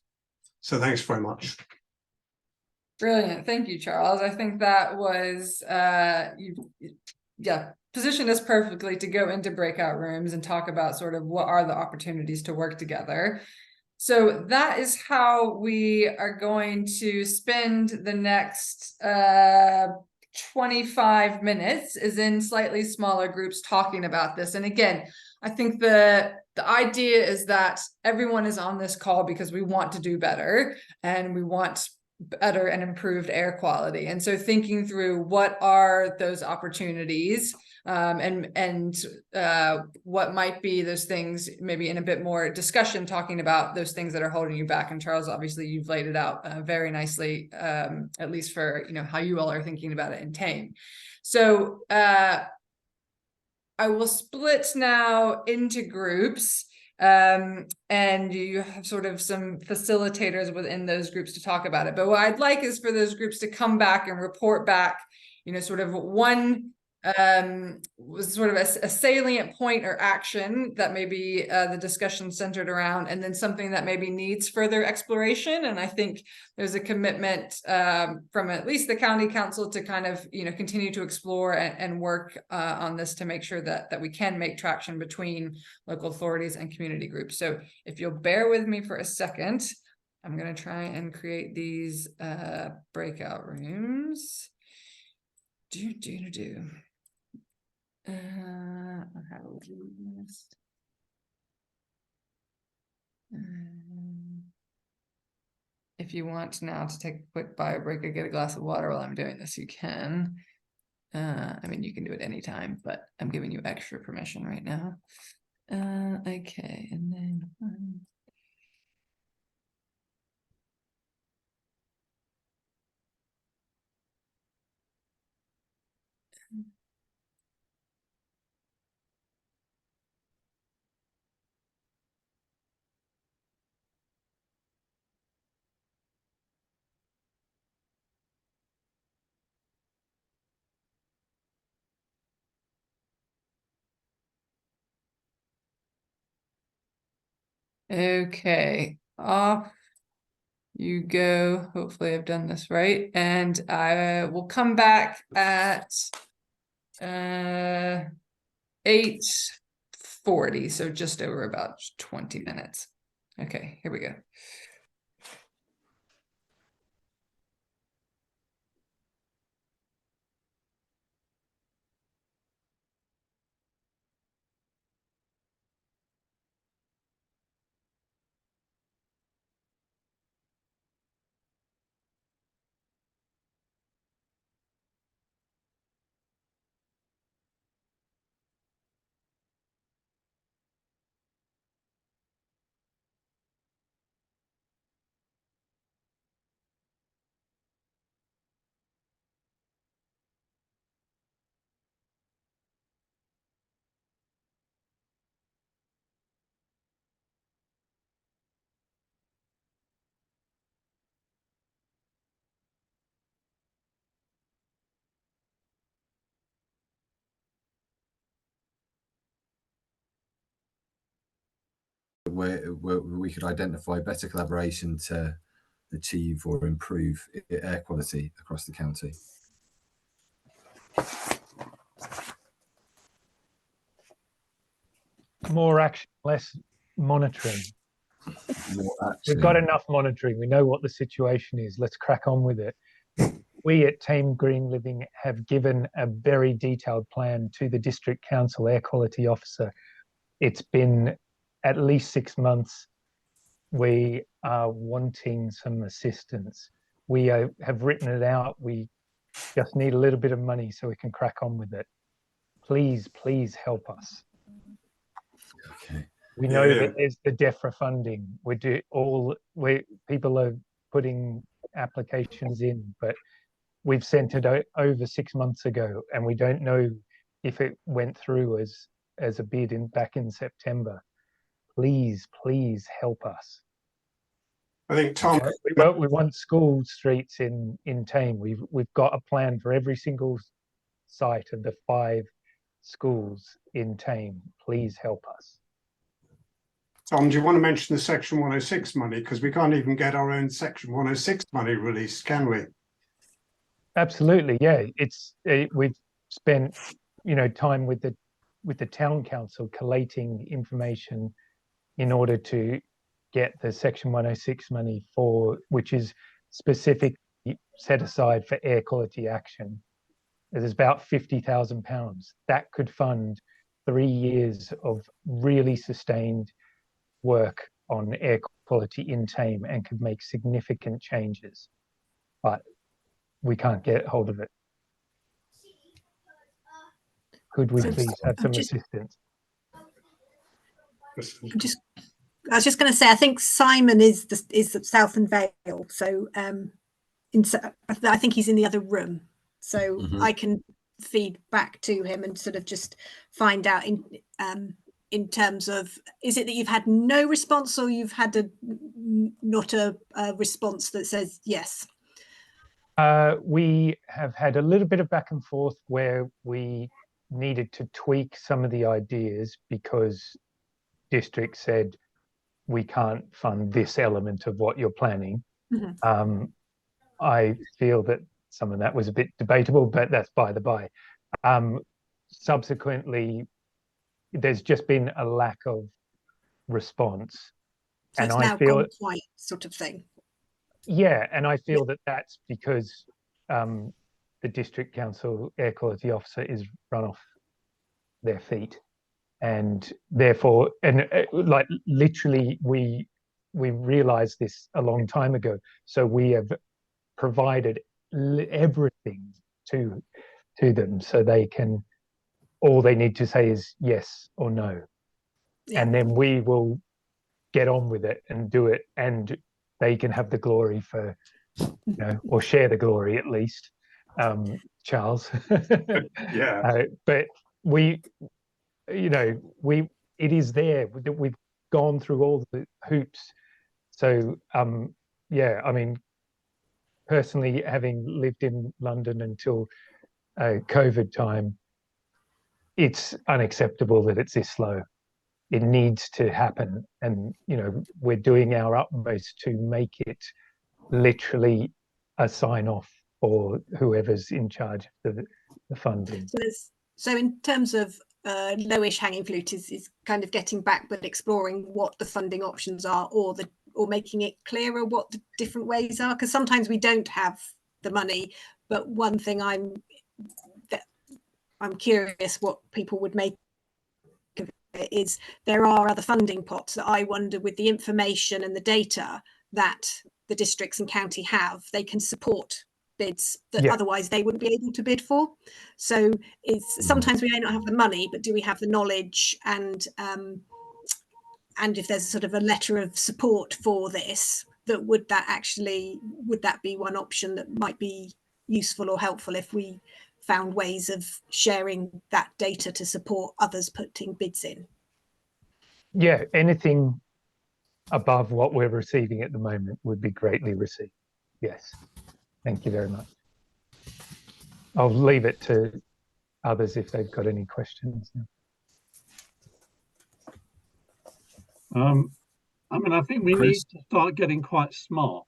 So thanks very much. Brilliant. Thank you, Charles. I think that was, positioned us perfectly to go into breakout rooms and talk about sort of what are the opportunities to work together. So that is how we are going to spend the next 25 minutes, is in slightly smaller groups talking about this. And again, I think the idea is that everyone is on this call because we want to do better and we want better and improved air quality. And so thinking through what are those opportunities, and what might be those things, maybe in a bit more discussion, talking about those things that are holding you back. And Charles, obviously you've laid it out very nicely, at least for, how you all are thinking about it in Tame. So I will split now into groups, and you have sort of some facilitators within those groups to talk about it. But what I'd like is for those groups to come back and report back, sort of one was sort of a salient point or action that maybe the discussion centered around, and then something that maybe needs further exploration. And I think there's a commitment from at least the county council to kind of continue to explore and work on this to make sure that we can make traction between local authorities and community groups. So if you'll bear with me for a second, I'm going to try and create these breakout rooms. How do we do this? If you want now to take a quick bio break or get a glass of water while I'm doing this, you can. I mean, you can do it anytime, but I'm giving you extra permission right now. Okay, and then okay, off you go. Hopefully I've done this right. And I will come back at 8:40, so just over about 20 minutes. Okay, here we go. we could identify better collaboration to achieve or improve air quality across the county? More action, less monitoring. More We've action. got enough monitoring. We know what the situation is. Let's crack on with it. We at Team Green Living have given a very detailed plan to the District Council Air Quality Officer. It's been at least 6 months. We are wanting some assistance. We have written it out. We just need a little bit of money so we can crack on with it. Please, please help us. Okay. We know Yeah. that there's the DEFRA funding. People are putting applications in, but we've sent it over 6 months ago, and we don't know if it went through as a bid back in September. Please, please help us. I think Tom, We want school streets in Tame. We've got a plan for every single site of the 5 schools in Tame. Please help us. Tom, do you want to mention the Section 106 money? Because we can't even get our own Section 106 money released, can we? Absolutely, yeah. We've spent time with the town council collating information in order to get the Section 106 money which is specifically set aside for air quality action. There's about £50,000 that could fund 3 years of really sustained work on air quality in Tame and could make significant changes, but we can't get hold of it. Could we please have some assistance? I was just going to say, I think Simon is Southern Vale, so I think he's in the other room, so I can feed back to him and sort of just find out in terms of, is it that you've had no response, or you've had not a response that says yes? We have had a little bit of back and forth where we needed to tweak some of the ideas because district said we can't fund this element of what you're planning. I feel that some of that was a bit debatable, but that's by the by. Subsequently, there's just been a lack of response, So and it's I now feel gone quiet, sort of thing. Yeah, and I feel that that's because the district council air quality officer is run off their feet, and therefore, like literally, we realized this a long time ago. So we have provided everything to them, so they can. All they need to say is yes or no, and then we will get on with it and do it, and they can have the glory for, or share the glory at least, Charles. Yeah. But it is there. We've gone through all the hoops. So, yeah, I mean, personally, having lived in London until COVID time, it's unacceptable that it's this slow. It needs to happen, and we're doing our utmost to make it literally a sign off for whoever's in charge of the funding. So in terms of lowish hanging fruit is kind of getting back, but exploring what the funding options are, or making it clearer what the different ways are, because sometimes we don't have the money. But one thing I'm curious what people would make of it is there are other funding pots that I wonder, with the information and the data that the districts and county have, they can support bids that otherwise they wouldn't be able to bid for. So sometimes we may not have the money, but do we have the knowledge, and if there's sort of a letter of support for this, would that be one option that might be useful or helpful if we found ways of sharing that data to support others putting bids in? Yeah, anything above what we're receiving at the moment would be greatly received. Yes, thank you very much. I'll leave it to others if they've got any questions. I mean, I think we Chris? need to start getting quite smart.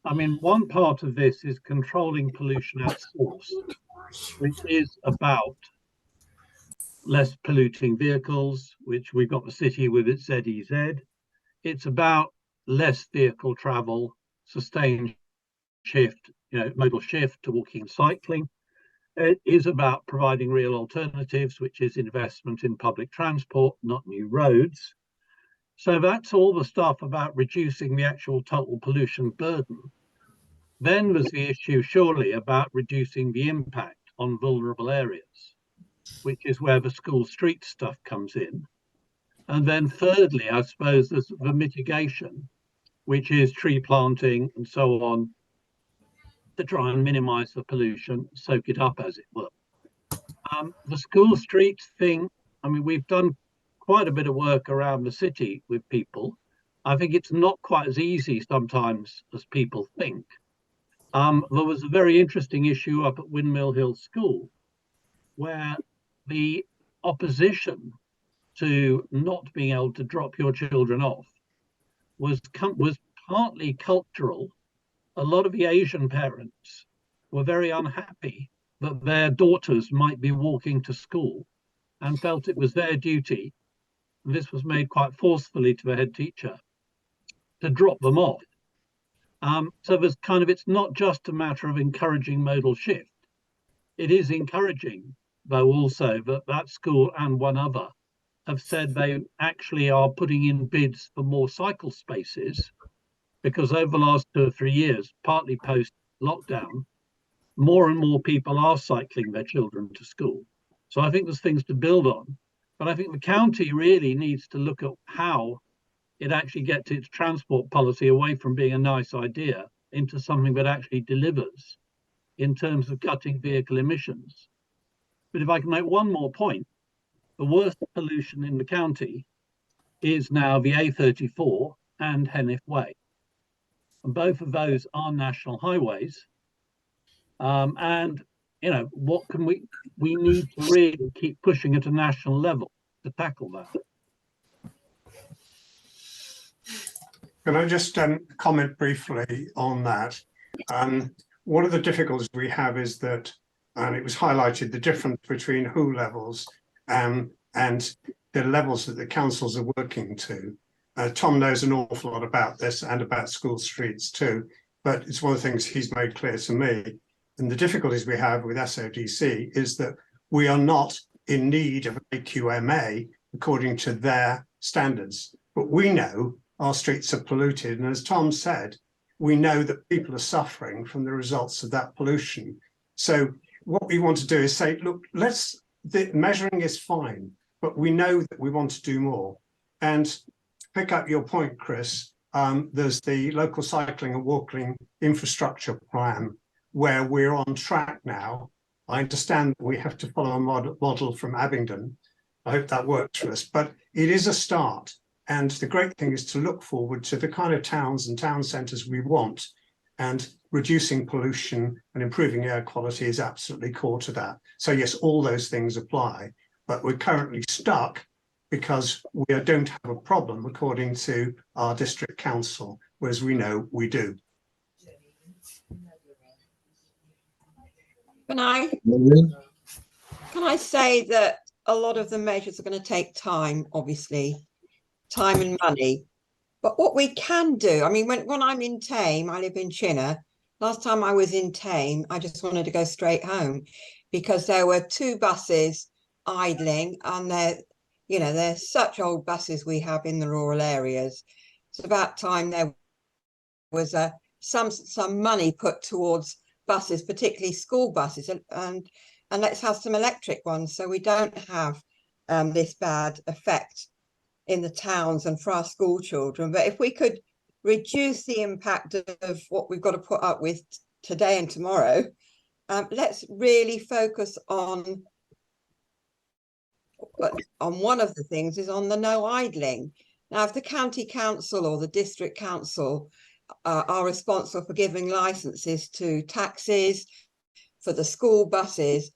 I mean, one part of this is controlling pollution at source, which is about less polluting vehicles, which we've got the city with its ZEZ. It's about less vehicle travel, sustained shift, modal shift to walking and cycling. It is about providing real alternatives, which is investment in public transport, not new roads. So that's all the stuff about reducing the actual total pollution burden. Then there's the issue, surely, about reducing the impact on vulnerable areas, which is where the school street stuff comes in. And then thirdly, I suppose there's the mitigation, which is tree planting and so on, to try and minimize the pollution, soak it up, as it were. The school streets thing, I mean, we've done quite a bit of work around the city with people. I think it's not quite as easy sometimes as people think. There was a very interesting issue up at Windmill Hill School, where the opposition to not being able to drop your children off was partly cultural. A lot of the Asian parents were very unhappy that their daughters might be walking to school and felt it was their duty, and this was made quite forcefully to the head teacher, to drop them off. So there's it's not just a matter of encouraging modal shift. It is encouraging, though, also that school and one other have said they actually are putting in bids for more cycle spaces, because over the last 2 or 3 years, partly post-lockdown, more and more people are cycling their children to school. So I think there's things to build on. But I think the county really needs to look at how it actually gets its transport policy away from being a nice idea into something that actually delivers in terms of cutting vehicle emissions. But if I can make one more point, the worst pollution in the county is now the A34 and Hennif Way. And both of those are national highways. And, what can we need to really keep pushing at a national level to tackle that. Can I just comment briefly on that? One of the difficulties we have is that, and it was highlighted, the difference between WHO levels and the levels that the councils are working to. Tom knows an awful lot about this and about school streets too, but it's one of the things he's made clear to me. And the difficulties we have with SODC is that we are not in need of a QMA according to their standards, but we know our streets are polluted. And as Tom said, we know that people are suffering from the results of that pollution. So what we want to do is say, look, the measuring is fine, but we know that we want to do more. And to pick up your point, Chris, there's the local cycling and walking infrastructure plan, where we're on track now. I understand we have to follow a model from Abingdon. I hope that works for us, but it is a start. And the great thing is to look forward to the kind of towns and town centres we want, and reducing pollution and improving air quality is absolutely core to that. So yes, all those things apply, but we're currently stuck because we don't have a problem according to our district council, whereas we know we do. Can I say that a lot of the measures are going to take time, obviously, time and money. But what we can do, I mean, when I'm in Tame, I live in Chinner. Last time I was in Tame, I just wanted to go straight home because there were 2 buses idling, and they're such old buses we have in the rural areas. It's about time there was some money put towards buses, particularly school buses, and let's have some electric ones so we don't have this bad effect in the towns and for our school children. But if we could reduce the impact of what we've got to put up with today and tomorrow, let's really focus on one of the things is on the no idling. Now, if the county council or the district council are responsible for giving licenses to taxis, for the school buses,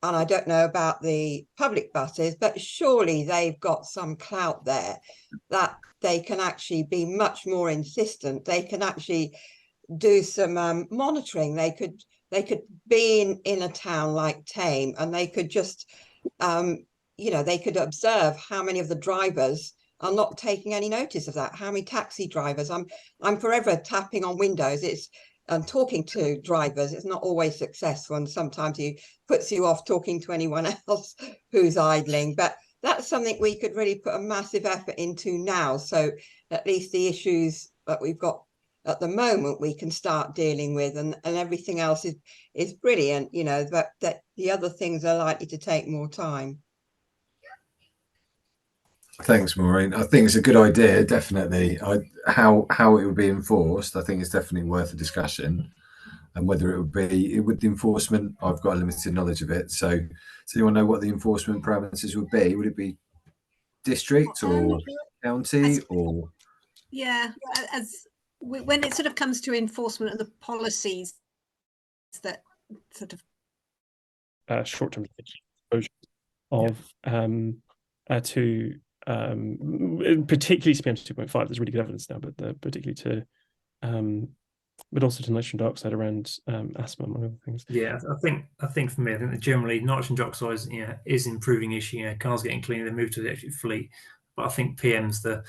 and I don't know about the public buses, but surely they've got some clout there that they can actually be much more insistent. They can actually do some monitoring. They could be in a town like Thame, and they could just they could observe how many of the drivers are not taking any notice of that. How many taxi drivers? I'm forever tapping on windows. And talking to drivers. It's not always successful, and sometimes he puts you off talking to anyone else who's idling. But that's something we could really put a massive effort into now. So at least the issues that we've got at the moment we can start dealing with, and everything else is brilliant. But that the other things are likely to take more time. Thanks, Maureen. I think it's a good idea, definitely. How it would be enforced, I think it's definitely worth a discussion. And whether it would be with the enforcement, I've got a limited knowledge of it. So does anyone know what the enforcement parameters would be? Would it be district or county or? Yeah, when it sort of comes to enforcement of the policies that sort of short-term exposure of to particularly to PM 2.5, there's really good evidence now, but particularly to but also to nitrogen dioxide around asthma, among other things. Yeah, I think for me, I think that generally nitrogen dioxide is an improving issue. Cars getting cleaner, they move to the electric fleet, but I think PM's the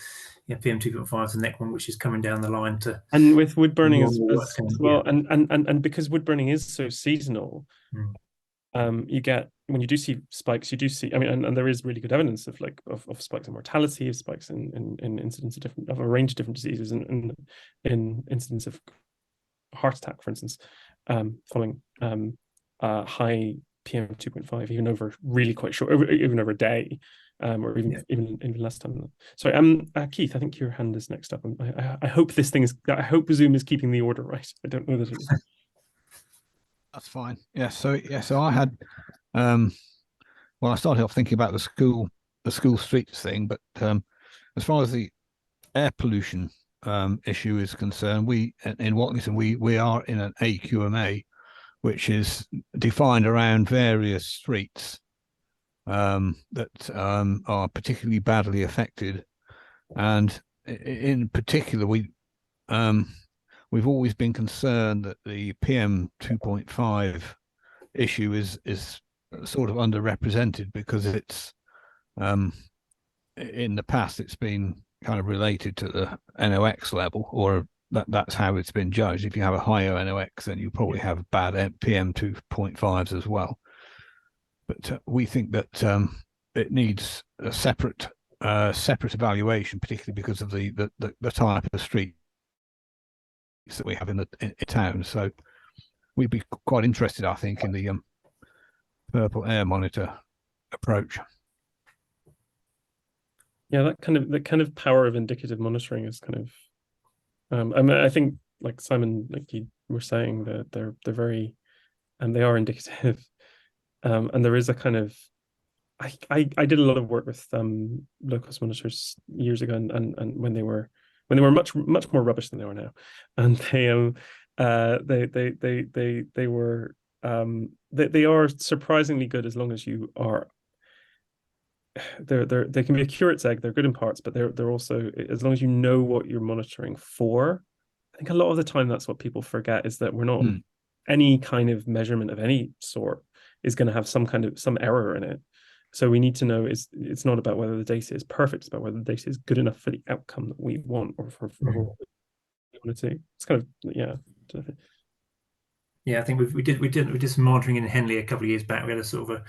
PM 2.5 is the next one, which is coming down the line to. And with wood burning as well, and because wood burning is so seasonal, you get, when you do see spikes, you do see, I mean, and there is really good evidence of spikes in mortality, of spikes in incidence of a range of different diseases, and in incidence of heart attack, for instance, following high PM 2.5, even over really quite short, even over a day, or even less time. Sorry, Keith, I think your hand is next up. I hope I hope Zoom is keeping the order right. I don't know that it is. That's fine. Yeah. So I had, well, I started off thinking about the school streets thing, but as far as the air pollution issue is concerned, we in Watlington we are in an AQMA, which is defined around various streets that are particularly badly affected, and in particular we've always been concerned that the PM 2.5 issue is sort of underrepresented, because it's in the past it's been kind of related to the NOx level, or that's how it's been judged. If you have a higher NOx, then you probably have bad PM 2.5s as well. But we think that it needs a separate evaluation, particularly because of the type of street that we have in town. So we'd be quite interested, I think, in the purple air monitor approach. Yeah, that kind of power of indicative monitoring is kind of, I mean, I think, like Simon, like you were saying, that they're very, and they are indicative, and there is a kind of, I did a lot of work with low cost monitors years ago, and when they were much more rubbish than they are now, and they are surprisingly good, as long as you are. They can be a curate's egg. They're good in parts, but they're also, as long as you know what you're monitoring for. I think a lot of the time that's what people forget, is that we're not any kind of measurement of any sort is going to have some error in it. So we need to know, it's not about whether the data is perfect, it's about whether the data is good enough for the outcome that we want, or for what we want to do. It's kind of, Yeah, I think we did some monitoring in Henley a couple of years back. We had a sort of a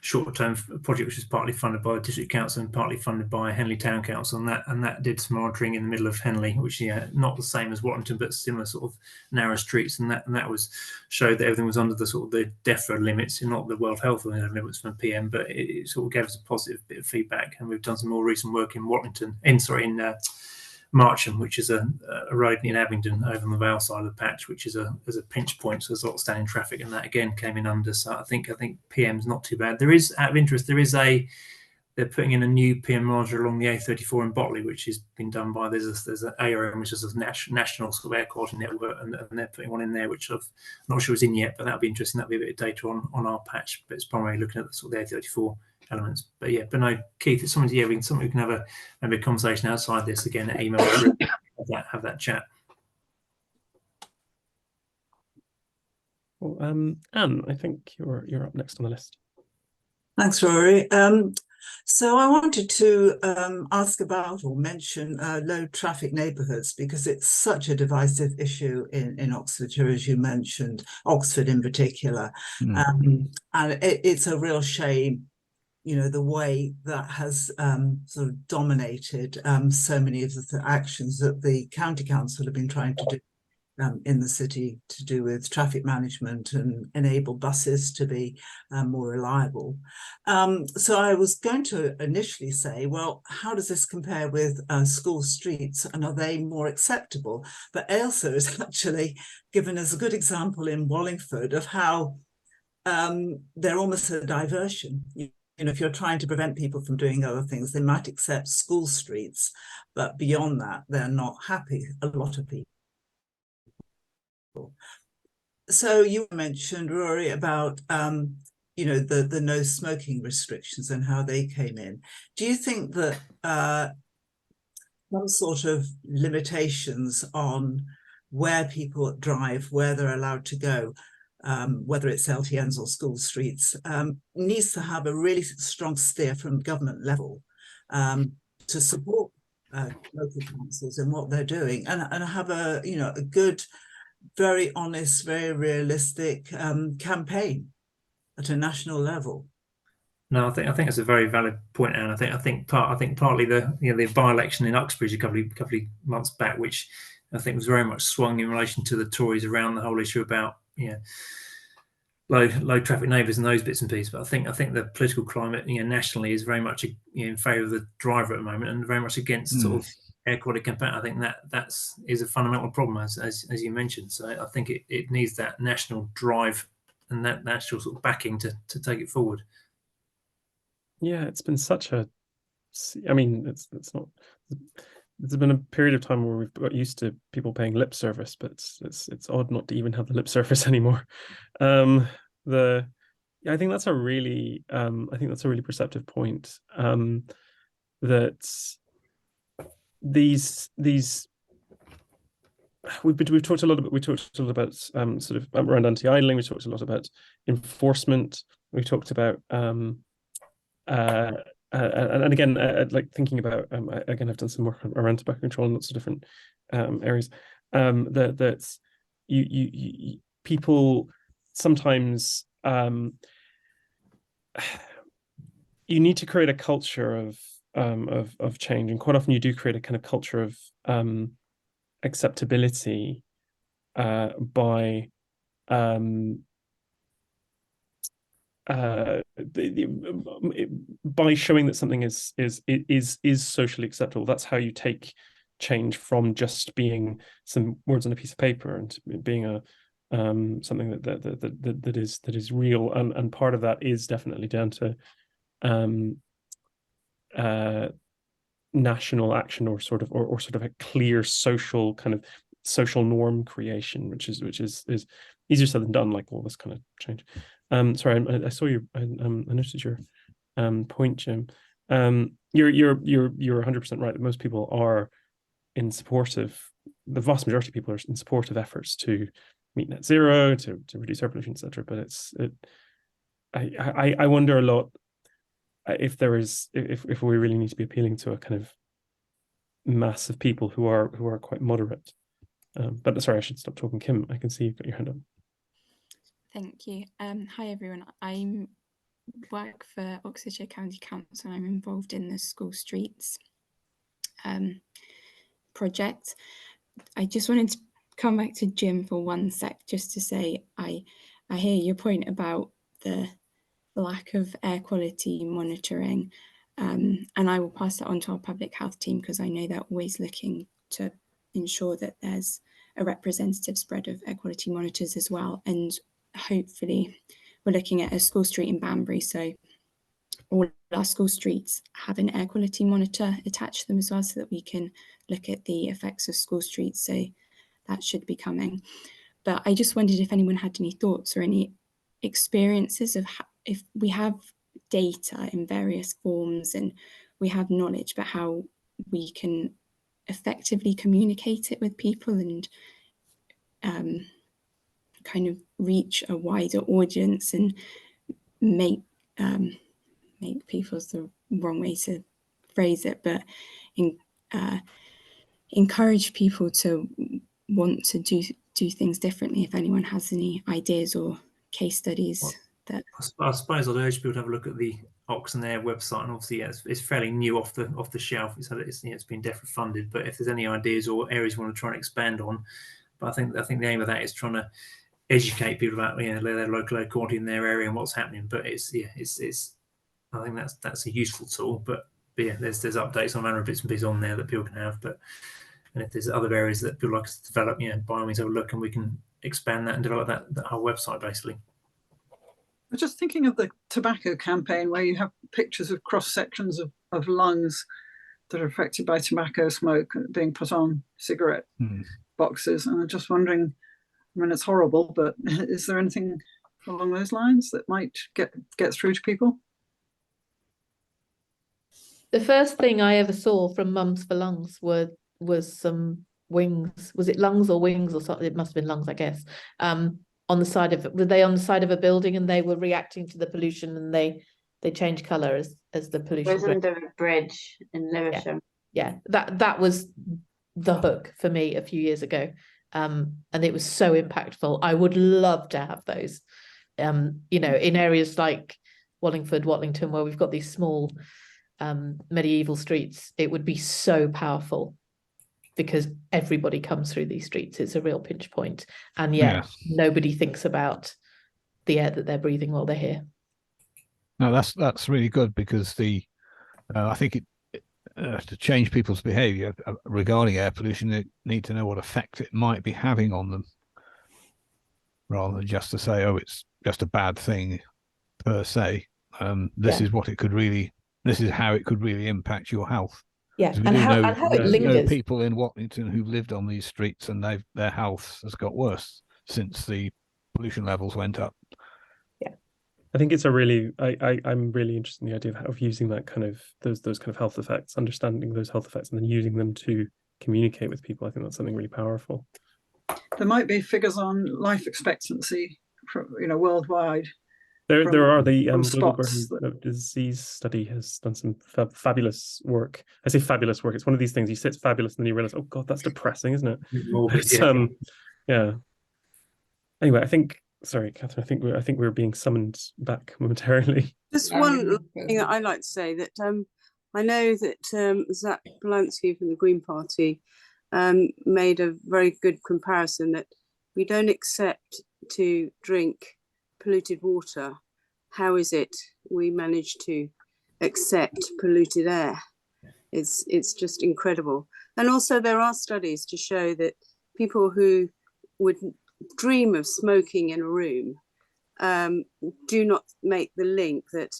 short-term project which was partly funded by the district council and partly funded by Henley Town Council, and that did some monitoring in the middle of Henley, which not the same as Watlington, but similar sort of narrow streets, and that was showed that everything was under the sort of the DEFRA limits, and not the World Health Organization limits from PM, but it sort of gave us a positive bit of feedback. And we've done some more recent work in Watlington, in Marcham, which is a road in Abingdon over on the Vale side of the patch, which is a pinch point, so there's a lot of standing traffic, and that again came in under. So I think PM's not too bad. There is, out of interest, there is they're putting in a new PM monitor along the A34 in Botley, which has been done by there's an ARM, which is a national sort of air quality network, and they're putting one in there, which I'm not sure is in yet, but that'll be interesting. That'll be a bit of data on our patch, but it's primarily looking at the sort of the A34 elements. But yeah, but no, Keith, it's something. Yeah, we can have a conversation outside this again at email. have that chat. Well, Anne, I think you're up next on the list. Thanks, Rory. So I wanted to ask about or mention low traffic neighbourhoods, because it's such a divisive issue in Oxfordshire, as you mentioned, Oxford in particular. And it's a real shame, you know, the way that has sort of dominated so many of the actions that the county council have been trying to do in the city to do with traffic management and enable buses to be more reliable. So I was going to initially say, well, how does this compare with school streets, and are they more acceptable? But Ailsa has actually given us a good example in Wallingford of how they're almost a diversion. You know, if you're trying to prevent people from doing other things, they might accept school streets, but beyond that, they're not happy, a lot of people. So you mentioned, Rory, about you know, the no smoking restrictions and how they came in. Do you think that some sort of limitations on where people drive, where they're allowed to go, whether it's LTNs or school streets, needs to have a really strong steer from government level to support local councils in what they're doing, and have a, you know, a good, very honest, very realistic campaign at a national level? No, I think it's a very valid point, Anne. I think partly the by-election in Uxbridge a couple of months back, which I think was very much swung in relation to the Tories around the whole issue about low traffic neighbours and those bits and pieces. But I think the political climate nationally is very much in favour of the driver at the moment, and very much against sort of air quality campaign. I think that is a fundamental problem, as you mentioned. So I think it needs that national drive and that national sort of backing to take it forward. Yeah, it's been such a, I mean, it's not, there's been a period of time where we've got used to people paying lip service, but it's odd not to even have the lip service anymore. I think that's a really perceptive point. That these we've talked a lot about sort of around anti-idling. We talked a lot about enforcement. We talked about and again, like thinking about again, I've done some work around tobacco control in lots of different areas. That you people sometimes you need to create a culture of change, and quite often you do create a kind of culture of acceptability by by showing that something is socially acceptable. That's how you take change from just being some words on a piece of paper and being a something that is real. And part of that is definitely down to national action, or sort of a clear social kind of social norm creation, which is easier said than done, like all this kind of change. Sorry, I saw your I noticed your point, Jim. You're 100% right that most people are in support of, the vast majority of people are in support of efforts to meet net zero, to reduce air pollution, etc. But I wonder a lot if we really need to be appealing to a kind of mass of people who are quite moderate. But sorry, I should stop talking. Kim, I can see you've got your hand up. Thank you. Hi everyone. I work for Oxfordshire County Council. I'm involved in the school streets project. I just wanted to come back to Jim for one sec, just to say I hear your point about the lack of air quality monitoring, and I will pass that on to our public health team, because I know they're always looking to ensure that there's a representative spread of air quality monitors as well. And hopefully we're looking at a school street in Banbury, so all our school streets have an air quality monitor attached to them as well, so that we can look at the effects of school streets. So that should be coming. But I just wondered if anyone had any thoughts or any experiences of how, if we have data in various forms and we have knowledge, but how we can effectively communicate it with people and kind of reach a wider audience and make people's the wrong way to phrase it, but encourage people to want to do things differently. If anyone has any ideas or case studies, that I suppose I'd urge people to have a look at the Oxon Air website, and obviously it's fairly new off the shelf. It's been DEFRA funded, but if there's any ideas or areas you want to try and expand on, but I think the aim of that is trying to educate people about their local air quality in their area and what's happening. But it's I think that's a useful tool. But yeah, there's updates on other bits and pieces on there that people can have. But and if there's other areas that people like us to develop, by all means have a look, and we can expand that and develop that whole website basically. I'm just thinking of the tobacco campaign where you have pictures of cross sections of lungs that are affected by tobacco smoke being put on cigarette boxes. And I'm just wondering, I mean, it's horrible, but is there anything along those lines that might get through to people? The first thing I ever saw from Mums for Lungs was some wings. Was it lungs or wings or something? It must have been lungs, I guess. On the side of, were they on the side of a building, and they were reacting to the pollution, and they changed colour as the pollution. It was under a bridge in Lewisham. Yeah, that was the hook for me a few years ago, and it was so impactful. I would love to have those, in areas like Wallingford, Watlington, where we've got these small medieval streets. It would be so powerful, because everybody comes through these streets. It's a real pinch point, and yet nobody thinks about the air that they're breathing while they're here. No, that's really good, because I think to change people's behaviour regarding air pollution, they need to know what effect it might be having on them, rather than just to say, oh, it's just a bad thing per se. This is what it could really. This is how it could really impact your health. Yeah, and how it lingers. Know people in Watlington who've lived on these streets, and their health has got worse since the pollution levels went up. Yeah, I think it's a really I'm really interested in the idea of using that kind of those kind of health effects, understanding those health effects, and then using them to communicate with people. I think that's something really powerful. There might be figures on life expectancy, worldwide. There are the Global Burden Disease Study has done some fabulous work. I say fabulous work. It's one of these things. You say it's fabulous, and then you realize, oh God, that's depressing, isn't it? Yeah. Anyway, sorry, Catherine. I think we're being summoned back momentarily. Just one thing that I'd like to say, that I know that Zach Polanski from the Green Party made a very good comparison, that we don't accept to drink polluted water. How is it we manage to accept polluted air? It's just incredible. And also there are studies to show that people who would dream of smoking in a room do not make the link that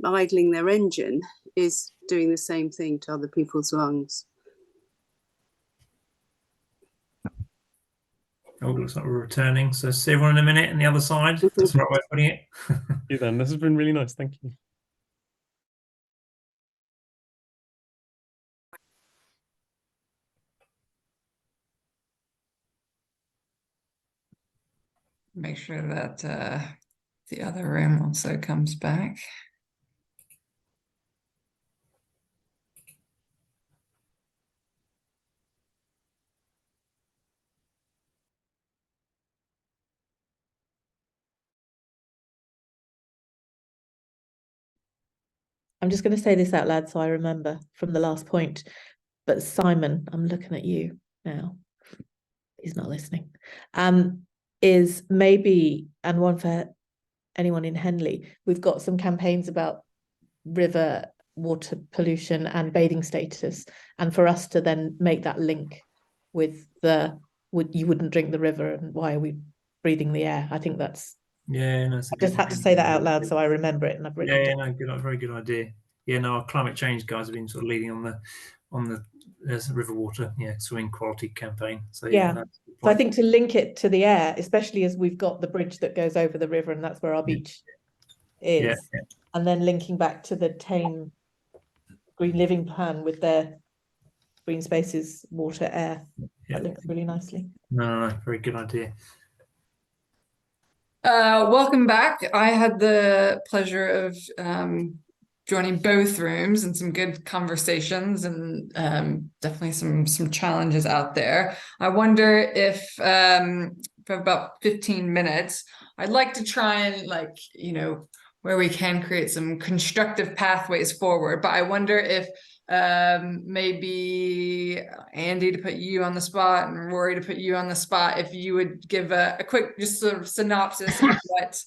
idling their engine is doing the same thing to other people's lungs. Oh, looks like we're returning. So see everyone in a minute on the other side. That's the right way of putting it. Yeah, then this has been really nice. Thank you. Make sure that the other room also comes back. I'm just going to say this out loud so I remember from the last point. But Simon, I'm looking at you now. He's not listening. Is maybe, and one for anyone in Henley, we've got some campaigns about river water pollution and bathing status, and for us to then make that link with you wouldn't drink the river, and why are we breathing the air? I think that's Yeah, no, I just had to say that out loud so I remember it, and I've written it down. no, very good idea. Yeah, no, our climate change guys have been sort of leading on the river water, swimming quality campaign. So yeah, so I think to link it to the air, especially as we've got the bridge that goes over the river, and that's where our beach is, and then linking back to the Tame Green Living Plan with their green spaces, water, air. That links really nicely. No, very good idea. Welcome back. I had the pleasure of joining both rooms and some good conversations, and definitely some challenges out there. I wonder if for about 15 minutes, I'd like to try and where we can create some constructive pathways forward. But I wonder if maybe Andy, to put you on the spot, and Rory, to put you on the spot, if you would give a quick just sort of synopsis of what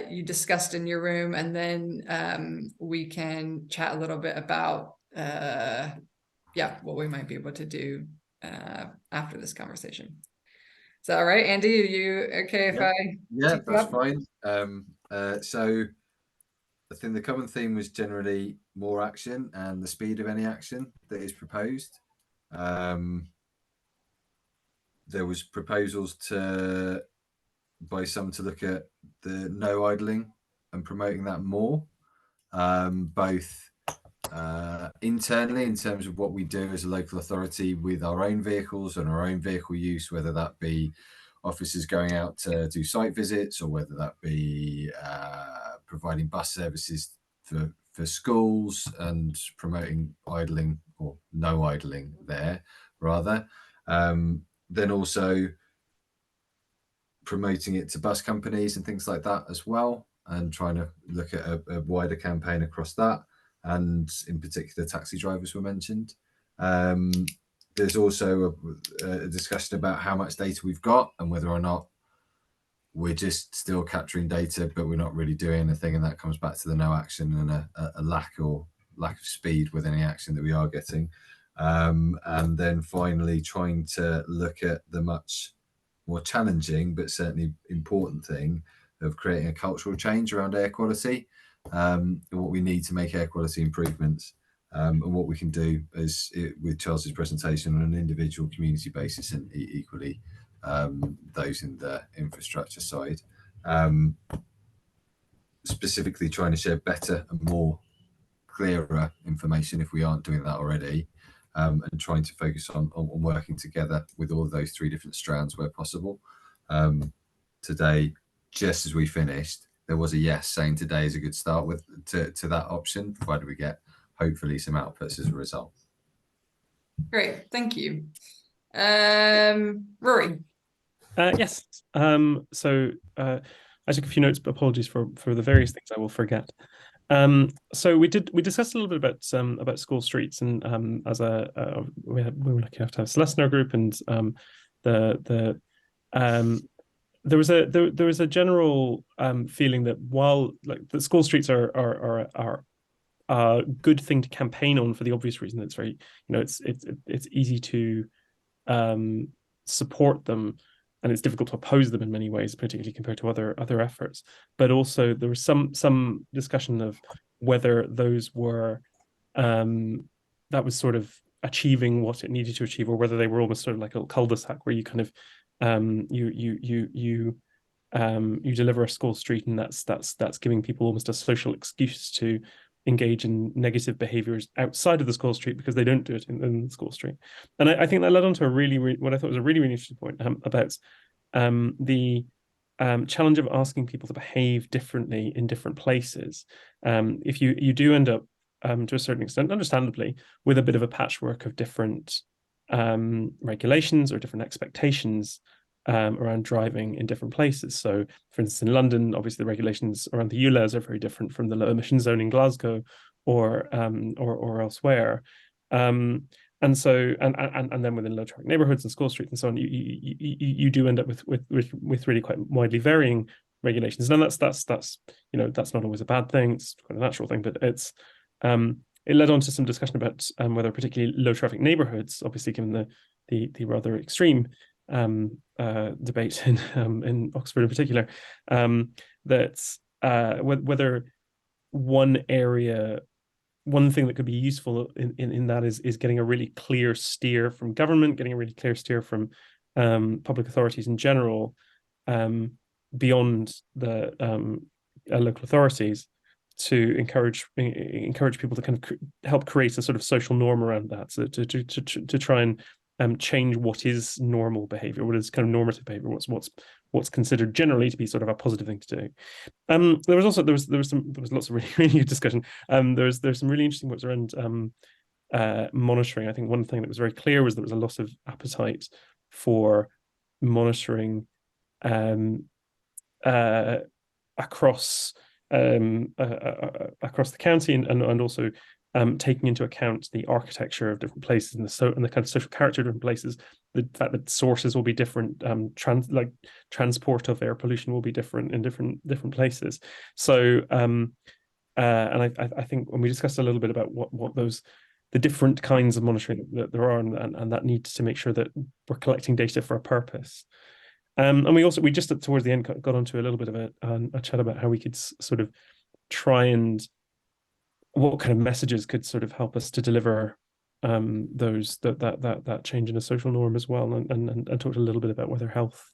you discussed in your room, and then we can chat a little bit about what we might be able to do after this conversation. Is that all right, Andy? Are you okay if I take that's fine. So I think the common theme was generally more action and the speed of any action that is proposed. There was proposals by some to look at the no idling and promoting that more, both internally in terms of what we do as a local authority with our own vehicles and our own vehicle use, whether that be officers going out to do site visits, or whether that be providing bus services for schools and promoting idling or no idling there rather. Then also promoting it to bus companies and things like that as well, and trying to look at a wider campaign across that. And in particular, taxi drivers were mentioned. There's also a discussion about how much data we've got and whether or not we're just still capturing data, but we're not really doing anything. And that comes back to the no action and a lack of speed with any action that we are getting. And then finally, trying to look at the much more challenging, but certainly important thing of creating a cultural change around air quality, and what we need to make air quality improvements, and what we can do with Charles's presentation on an individual community basis, and equally those in the infrastructure side, specifically trying to share better and more clearer information if we aren't doing that already, and trying to focus on working together with all of those three different strands where possible. Today, just as we finished, there was a yes saying today is a good start to that option, provided we get hopefully some outputs as a result. Great, thank you. Rory. Yes. So I took a few notes, but apologies for the various things I will forget. So we discussed a little bit about school streets, and we were lucky enough to have Celeste in our group, and there was a general feeling that while the school streets are a good thing to campaign on for the obvious reason that it's very, it's easy to support them, and it's difficult to oppose them in many ways, particularly compared to other efforts. But also there was some discussion of whether those were that was sort of achieving what it needed to achieve, or whether they were almost sort of like a cul-de-sac where you kind of you deliver a school street, and that's giving people almost a social excuse to engage in negative behaviors outside of the school street because they don't do it in the school street. And I think that led on to what I thought was a really interesting point about the challenge of asking people to behave differently in different places. If you do end up to a certain extent, understandably, with a bit of a patchwork of different regulations or different expectations around driving in different places. So, for instance, in London, obviously the regulations around the ULEZ are very different from the low emission zone in Glasgow or elsewhere. And so, and then within low traffic neighborhoods and school streets and so on, you do end up with really quite widely varying regulations. And that's that's not always a bad thing. It's quite a natural thing, but it led on to some discussion about whether particularly low traffic neighborhoods, obviously given the rather extreme debate in Oxford in particular, that whether one thing that could be useful in that is getting a really clear steer from government, getting a really clear steer from public authorities in general, beyond the local authorities, to encourage people to kind of help create a sort of social norm around that, so to try and change what is normal behavior, what is kind of normative behavior, what's considered generally to be sort of a positive thing to do. There was lots of really good discussion. There's some really interesting ones around monitoring. I think one thing that was very clear was there was a lot of appetite for monitoring across the county, and also taking into account the architecture of different places and the kind of social character of different places, the fact that sources will be different, transport of air pollution will be different in different places. So and I think when we discussed a little bit about what the different kinds of monitoring that there are, and that needs to make sure that we're collecting data for a purpose. And we just towards the end got onto a little bit of a chat about how we could sort of try and what kind of messages could sort of help us to deliver that change in a social norm as well, and talked a little bit about whether health,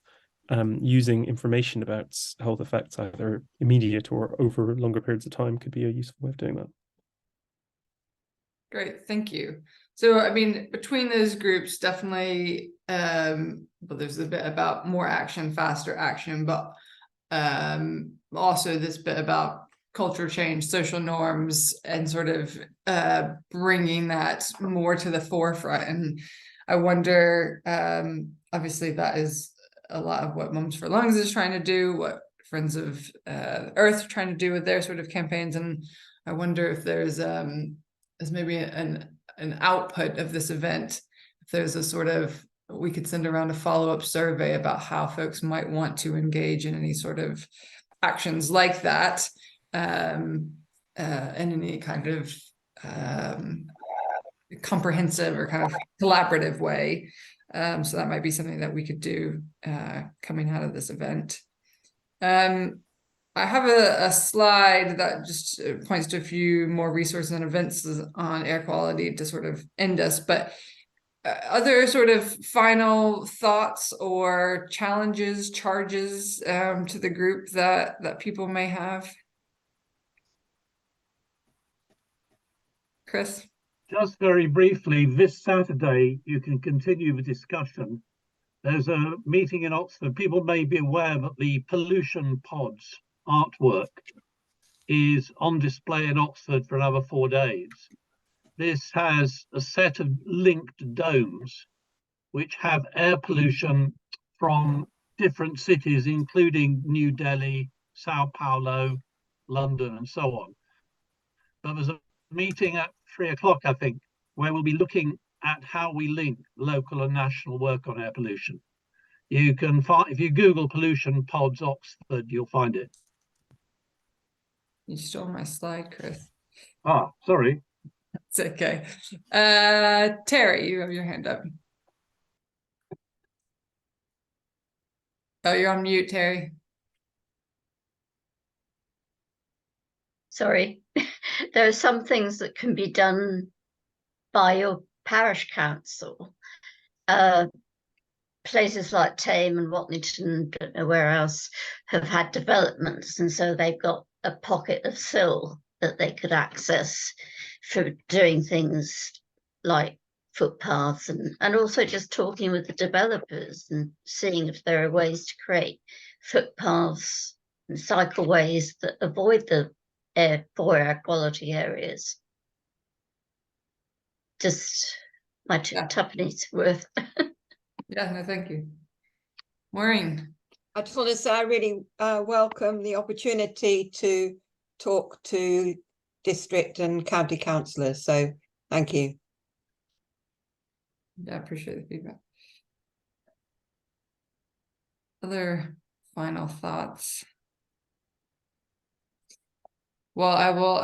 using information about health effects, either immediate or over longer periods of time, could be a useful way of doing that. Great, thank you. So, I mean, between those groups, definitely, but there's a bit about more action, faster action, but also this bit about culture change, social norms, and sort of bringing that more to the forefront. And I wonder, obviously that is a lot of what Mums for Lungs is trying to do, what Friends of Earth are trying to do with their sort of campaigns. And I wonder if there's maybe an output of this event, if there's a sort of, we could send around a follow-up survey about how folks might want to engage in any sort of actions like that, in any kind of comprehensive or kind of collaborative way. So that might be something that we could do coming out of this event. I have a slide that just points to a few more resources and events on air quality to sort of end us, but other sort of final thoughts or challenges, charges to the group that people may have? Chris? Just very briefly, this Saturday, you can continue the discussion. There's a meeting in Oxford. People may be aware that the pollution pods artwork is on display in Oxford for another 4 days. This has a set of linked domes which have air pollution from different cities, including New Delhi, Sao Paulo, London, and so on. But there's a meeting at 3 o'clock, I think, where we'll be looking at how we link local and national work on air pollution. You can find, if you Google pollution pods Oxford, you'll find it. You stole my slide, Chris. Ah, sorry. It's okay. Terry, you have your hand up. Oh, you're on mute, Terry. Sorry. There are some things that can be done by your parish council. Places like Tame and Watnington, don't know where else, have had developments, and so they've got a pocket of sill that they could access for doing things like footpaths, and also just talking with the developers and seeing if there are ways to create footpaths and cycleways that avoid the poor air quality areas. Just my tuppence worth. Yeah, no, thank you. Maureen. I just want to say I really welcome the opportunity to talk to district and county councillors. So thank you. Yeah, I appreciate the feedback. Other final thoughts? Well, I will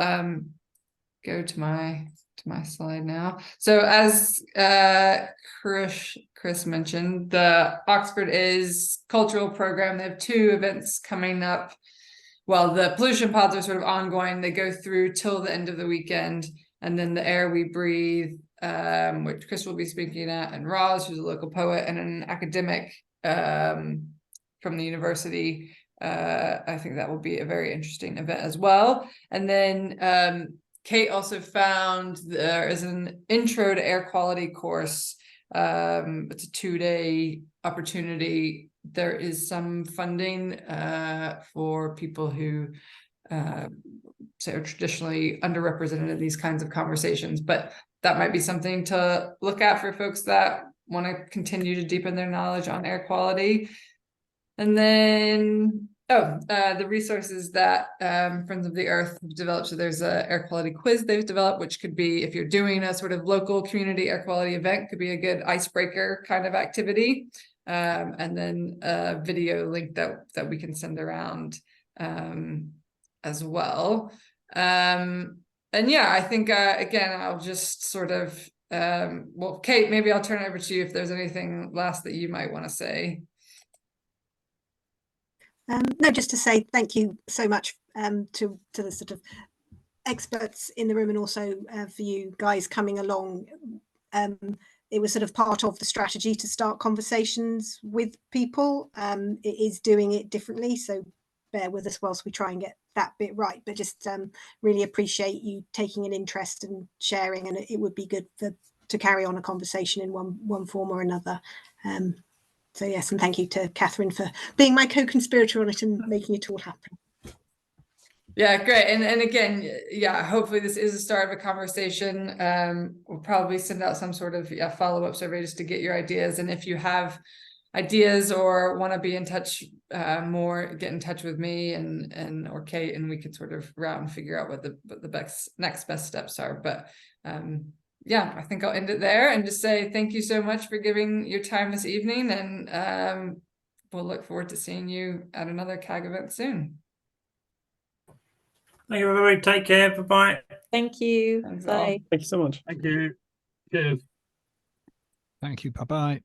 go to my slide now. So as Chris mentioned. The Oxford is cultural program. They have 2 events coming up. Well, the pollution pods are sort of ongoing. They go through till the end of the weekend. And then the Air We Breathe, which Chris will be speaking at, and Roz, who's a local poet and an academic from the university. I think that will be a very interesting event as well. And then Kate also found there is an intro to air quality course. It's a 2-day opportunity. There is some funding for people who say are traditionally underrepresented in these kinds of conversations, but that might be something to look at for folks that want to continue to deepen their knowledge on air quality. And then the resources that Friends of the Earth have developed. So there's a air quality quiz they've developed, which could be, if you're doing a sort of local community air quality event, could be a good icebreaker kind of activity. And then a video link that we can send around as well. And yeah, I think again, I'll just sort of well, Kate, maybe I'll turn it over to you if there's anything last that you might want to say. No, just to say thank you so much to the sort of experts in the room, and also for you guys coming along. It was sort of part of the strategy to start conversations with people. It is doing it differently, so bear with us whilst we try and get that bit right. But just really appreciate you taking an interest and sharing, and it would be good to carry on a conversation in one form or another. So yes, and thank you to Catherine for being my co-conspirator on it and making it all happen. Yeah, great. And again, yeah, hopefully this is a start of a conversation. We'll probably send out some sort of follow-up survey just to get your ideas. And if you have ideas or want to be in touch more, get in touch with me and or Kate, and we can sort of route and figure out what the next best steps are. But yeah, I think I'll end it there and just say thank you so much for giving your time this evening, and we'll look forward to seeing you at another CAG event soon. Thank you, everybody. Take care. Bye-bye. Thank you. Thanks Bye. Thank you so much. Thank you. Cheers. Thank you. Bye-bye.